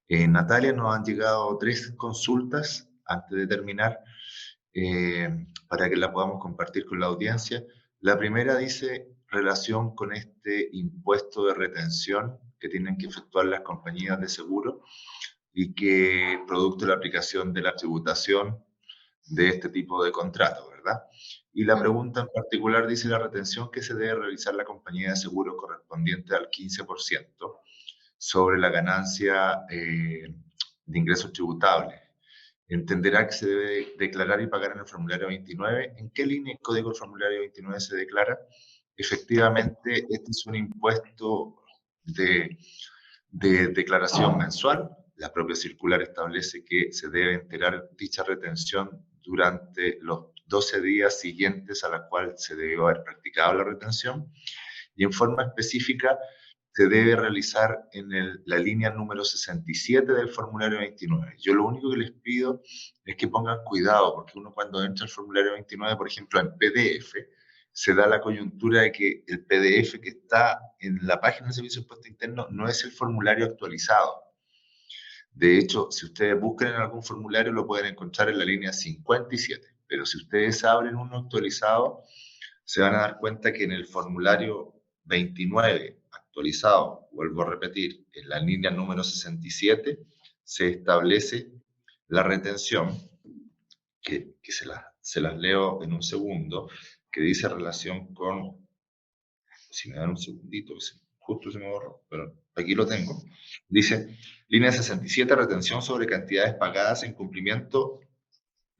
Natalia, nos han llegado 3 consultas antes de terminar para que la podamos compartir con la audiencia. La primera dice relación con este impuesto de retención que tienen que efectuar las compañías de seguro y que producto de la aplicación de la tributación de este tipo de contratos, ¿verdad? Y la pregunta en particular dice la retención que se debe realizar la compañía de seguro correspondiente al 15% sobre la ganancia de ingresos tributables. Entenderá que se debe declarar y pagar en el formulario 29. ¿En qué línea del código del formulario 29 se declara? Efectivamente, este es un impuesto de declaración mensual. La propia circular establece que se debe enterar dicha retención durante los 12 días siguientes a la cual se debió haber practicado la retención, y en forma específica se debe realizar en la línea número 67 del formulario 29. Yo lo único que les pido es que pongan cuidado, porque uno cuando entra al formulario 29, por ejemplo, en PDF, se da la coyuntura de que el PDF que está en la página del Servicio de Impuesto Interno no es el formulario actualizado. De hecho, si ustedes buscan en algún formulario, lo pueden encontrar en la línea 57. Pero si ustedes abren uno actualizado, se van a dar cuenta que en el formulario 29 actualizado, vuelvo a repetir, en la línea número 67, se establece la retención, que se las leo en un segundo, que dice relación con, si me dan un segundito, justo se me borró, pero aquí lo tengo, dice, línea 67, retención sobre cantidades pagadas en cumplimiento,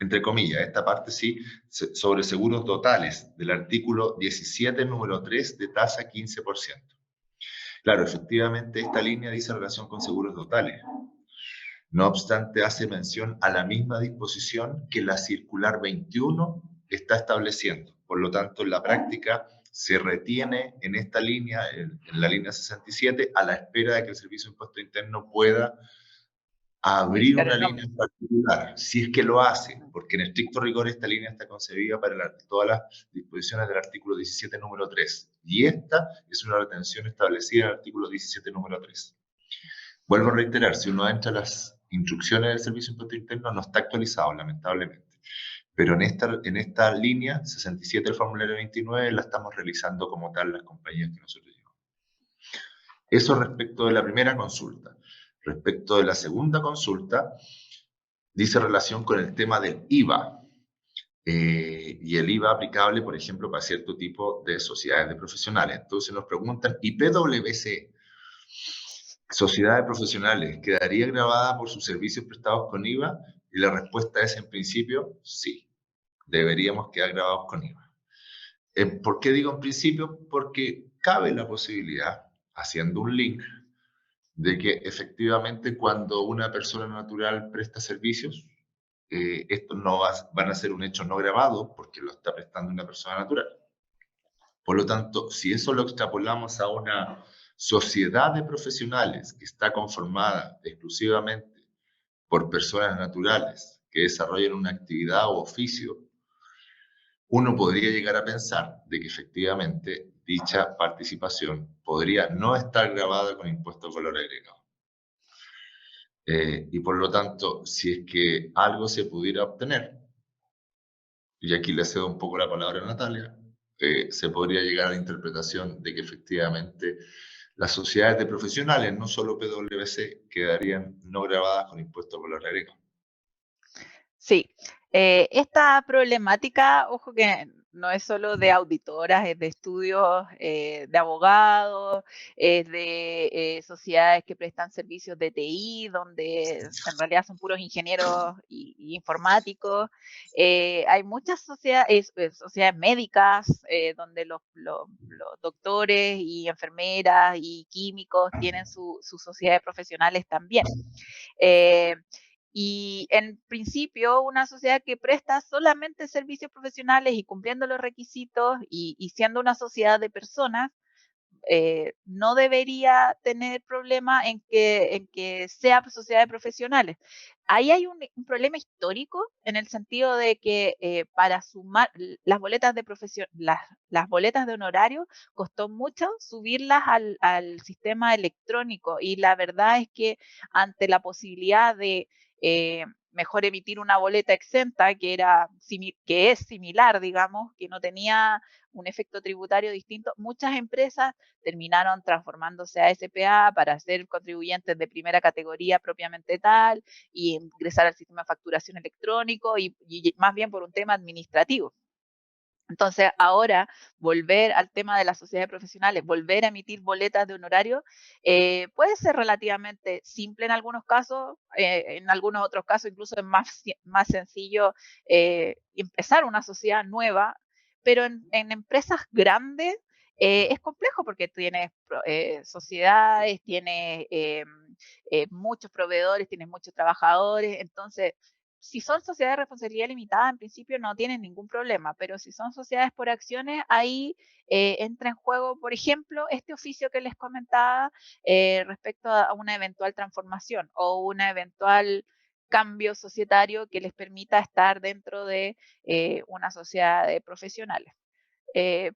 entre comillas, esta parte sí, sobre seguros totales, del artículo 17, número 3, de tasa 15%. Claro, efectivamente, esta línea dice relación con seguros totales. No obstante, hace mención a la misma disposición que la circular 21 está estableciendo. Por lo tanto, en la práctica se retiene en esta línea, en la línea 67, a la espera de que el Servicio de Impuesto Interno pueda abrir una línea en particular, si es que lo hace, porque en estricto rigor esta línea está concebida para todas las disposiciones del artículo 17, número 3, y esta es una retención establecida en el artículo 17, número 3. Vuelvo a reiterar, si uno entra a las instrucciones del Servicio de Impuesto Interno, no está actualizado, lamentablemente. Pero en esta línea 67 del formulario 29 la estamos realizando como tal las compañías que nosotros llevamos. Eso respecto de la primera consulta. Respecto de la segunda consulta, dice relación con el tema del IVA. Y el IVA aplicable, por ejemplo, para cierto tipo de sociedades de profesionales. Entonces nos preguntan, ¿y PwC, sociedad de profesionales, quedaría grabada por sus servicios prestados con IVA? Y la respuesta es, en principio, sí. Deberíamos quedar grabados con IVA. ¿Por qué digo en principio? Porque cabe la posibilidad, haciendo un link, de que efectivamente cuando una persona natural presta servicios, estos no van a ser un hecho no grabado porque lo está prestando una persona natural. Por lo tanto, si eso lo extrapolamos a una sociedad de profesionales que está conformada exclusivamente por personas naturales que desarrollan una actividad o oficio, uno podría llegar a pensar de que efectivamente dicha participación podría no estar grabada con impuesto al valor agregado. Y por lo tanto, si es que algo se pudiera obtener, y aquí le cedo un poco la palabra a Natalia, se podría llegar a la interpretación de que efectivamente las sociedades de profesionales, no solo PwC, quedarían no grabadas con impuesto al valor agregado. Sí, esta problemática, ojo que no es solo de auditoras, es de estudios de abogados, es de sociedades que prestan servicios de TI, donde en realidad son puros ingenieros y informáticos. Hay muchas sociedades médicas, donde los doctores y enfermeras y químicos tienen sus sociedades profesionales también. Y en principio, una sociedad que presta solamente servicios profesionales y cumpliendo los requisitos y siendo una sociedad de personas, no debería tener problema en que sea sociedad de profesionales. Ahí hay un problema histórico en el sentido de que para sumar las boletas de las boletas de honorario costó mucho subirlas al sistema electrónico, y la verdad es que ante la posibilidad de mejor emitir una boleta exenta que es similar, digamos, que no tenía un efecto tributario distinto, muchas empresas terminaron transformándose a SPA para ser contribuyentes de primera categoría propiamente tal y ingresar al sistema de facturación electrónico y más bien por un tema administrativo. Entonces, ahora volver al tema de las sociedades profesionales, volver a emitir boletas de honorario, puede ser relativamente simple en algunos casos, en algunos otros casos incluso es más sencillo empezar una sociedad nueva, pero en empresas grandes es complejo porque tienes sociedades, tienes muchos proveedores, tienes muchos trabajadores, entonces si son sociedades de responsabilidad limitada, en principio no tienen ningún problema, pero si son sociedades por acciones, ahí entra en juego, por ejemplo, este oficio que les comentaba respecto a una eventual transformación o una eventual cambio societario que les permita estar dentro de una sociedad de profesionales.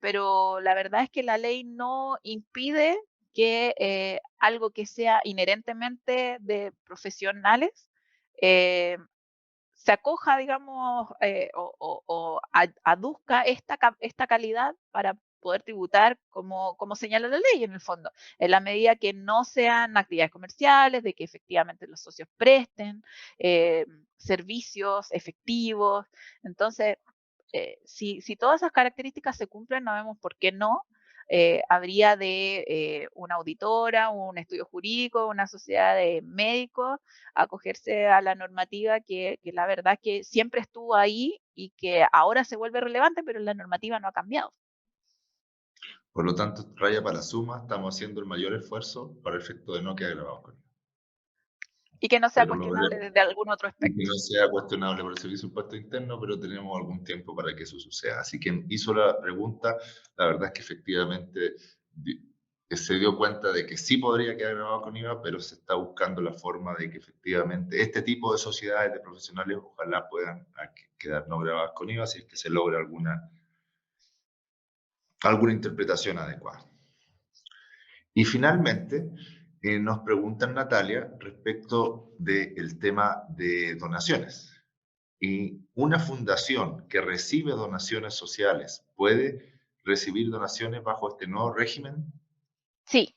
Pero la verdad es que la ley no impide que algo que sea inherentemente de profesionales eh, se acoja, digamos, aduzca esta calidad para poder tributar como señala la ley en el fondo, en la medida que no sean actividades comerciales, de que efectivamente los socios presten servicios efectivos. Entonces, si todas esas características se cumplen, no vemos por qué no. Habría de una auditora, un estudio jurídico, una sociedad de médicos, acogerse a la normativa que la verdad que siempre estuvo ahí y que ahora se vuelve relevante, pero la normativa no ha cambiado. Por lo tanto, raya para la suma, estamos haciendo el mayor esfuerzo para el efecto de no quedar grabados con IVA. Y que no sea Pero lo cuestionable veremos. desde algún otro Y que aspecto. no sea cuestionable por el Servicio de Impuesto Interno, pero tenemos algún tiempo para que eso suceda. Así que hizo la pregunta, la verdad es que efectivamente se dio cuenta de que sí podría quedar grabado con IVA, pero se está buscando la forma de que efectivamente este tipo de sociedades de profesionales ojalá puedan quedar no grabadas con IVA si es que se logra alguna interpretación adecuada. Y finalmente, nos preguntan Natalia respecto del tema de donaciones. ¿Y una fundación que recibe donaciones sociales puede recibir donaciones bajo este nuevo régimen? Sí,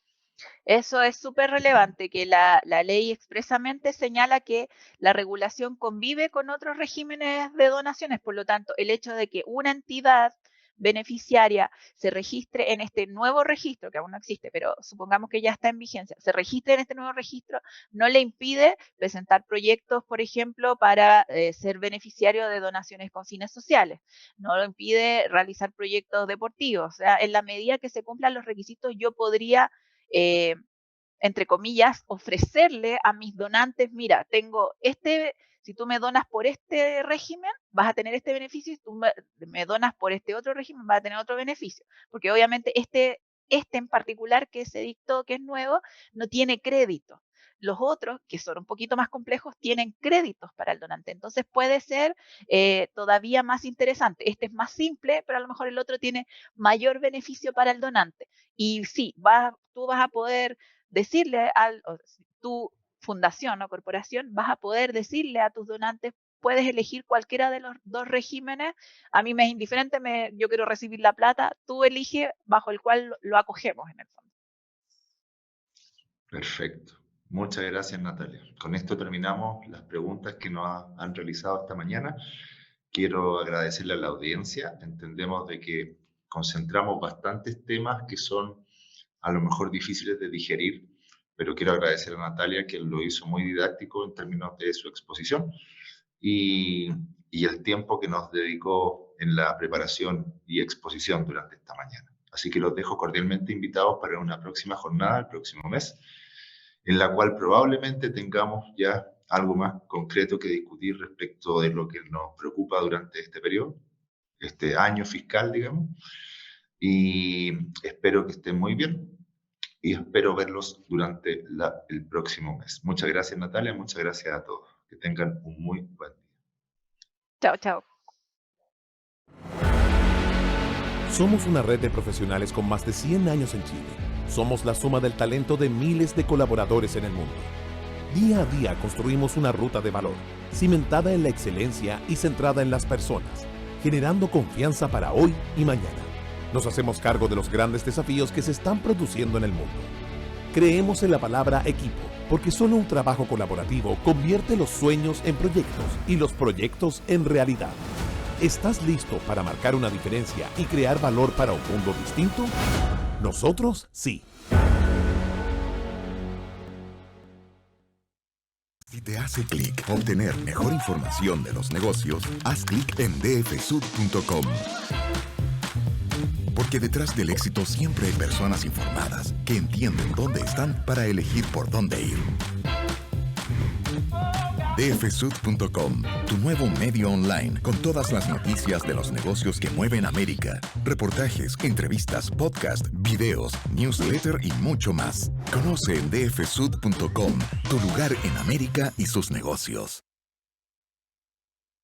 eso es súper relevante, que la ley expresamente señala que la regulación convive con otros regímenes de donaciones. Por lo tanto, el hecho de que una entidad beneficiaria se registre en este nuevo registro, que aún no existe, pero supongamos que ya está en vigencia, se registre en este nuevo registro, no le impide presentar proyectos, por ejemplo, para ser beneficiario de donaciones con fines sociales. No lo impide realizar proyectos deportivos. O sea, en la medida que se cumplan los requisitos, yo podría eh, entre comillas, ofrecerle a mis donantes, mira, si tú me donas por este régimen, vas a tener este beneficio, y si tú me donas por este otro régimen, vas a tener otro beneficio. Porque obviamente este en particular que se dictó, que es nuevo, no tiene crédito. Los otros, que son un poquito más complejos, tienen créditos para el donante. Entonces puede ser todavía más interesante. Este es más simple, pero a lo mejor el otro tiene mayor beneficio para el donante. Y sí, tú vas a poder decirle tu fundación o corporación, vas a poder decirle a tus donantes, puedes elegir cualquiera de los dos regímenes. A mí me es indiferente, yo quiero recibir la plata, tú eliges bajo el cual lo acogemos en el fondo. Perfecto. Muchas gracias, Natalia. Con esto terminamos las preguntas que nos han realizado esta mañana. Quiero agradecerle a la audiencia. Entendemos de que concentramos bastantes temas que son a lo mejor difíciles de digerir, pero quiero agradecer a Natalia que lo hizo muy didáctico en términos de su exposición y el tiempo que nos dedicó en la preparación y exposición durante esta mañana. Así que los dejo cordialmente invitados para una próxima jornada, el próximo mes, en la cual probablemente tengamos ya algo más concreto que discutir respecto de lo que nos preocupa durante este periodo, este año fiscal, digamos. Y espero que estén muy bien y espero verlos durante el próximo mes. Muchas gracias, Natalia, muchas gracias a todos. Que tengan un muy buen día. Chao, chao. Somos una red de profesionales con más de 100 años en Chile. Somos la suma del talento de miles de colaboradores en el mundo. Día a día construimos una ruta de valor, cimentada en la excelencia y centrada en las personas, generando confianza para hoy y mañana. Nos hacemos cargo de los grandes desafíos que se están produciendo en el mundo. Creemos en la palabra equipo, porque solo un trabajo colaborativo convierte los sueños en proyectos y los proyectos en realidad. ¿Estás listo para marcar una diferencia y crear valor para un mundo distinto? Nosotros sí. Si te hace clic obtener mejor información de los negocios, haz clic en dfsud.com. Porque detrás del éxito siempre hay personas informadas que entienden dónde están para elegir por dónde ir. dfsud.com, tu nuevo medio online con todas las noticias de los negocios que mueven América. Reportajes, entrevistas, podcast, videos, newsletter y mucho más. Conoce en dfsud.com tu lugar en América y sus negocios.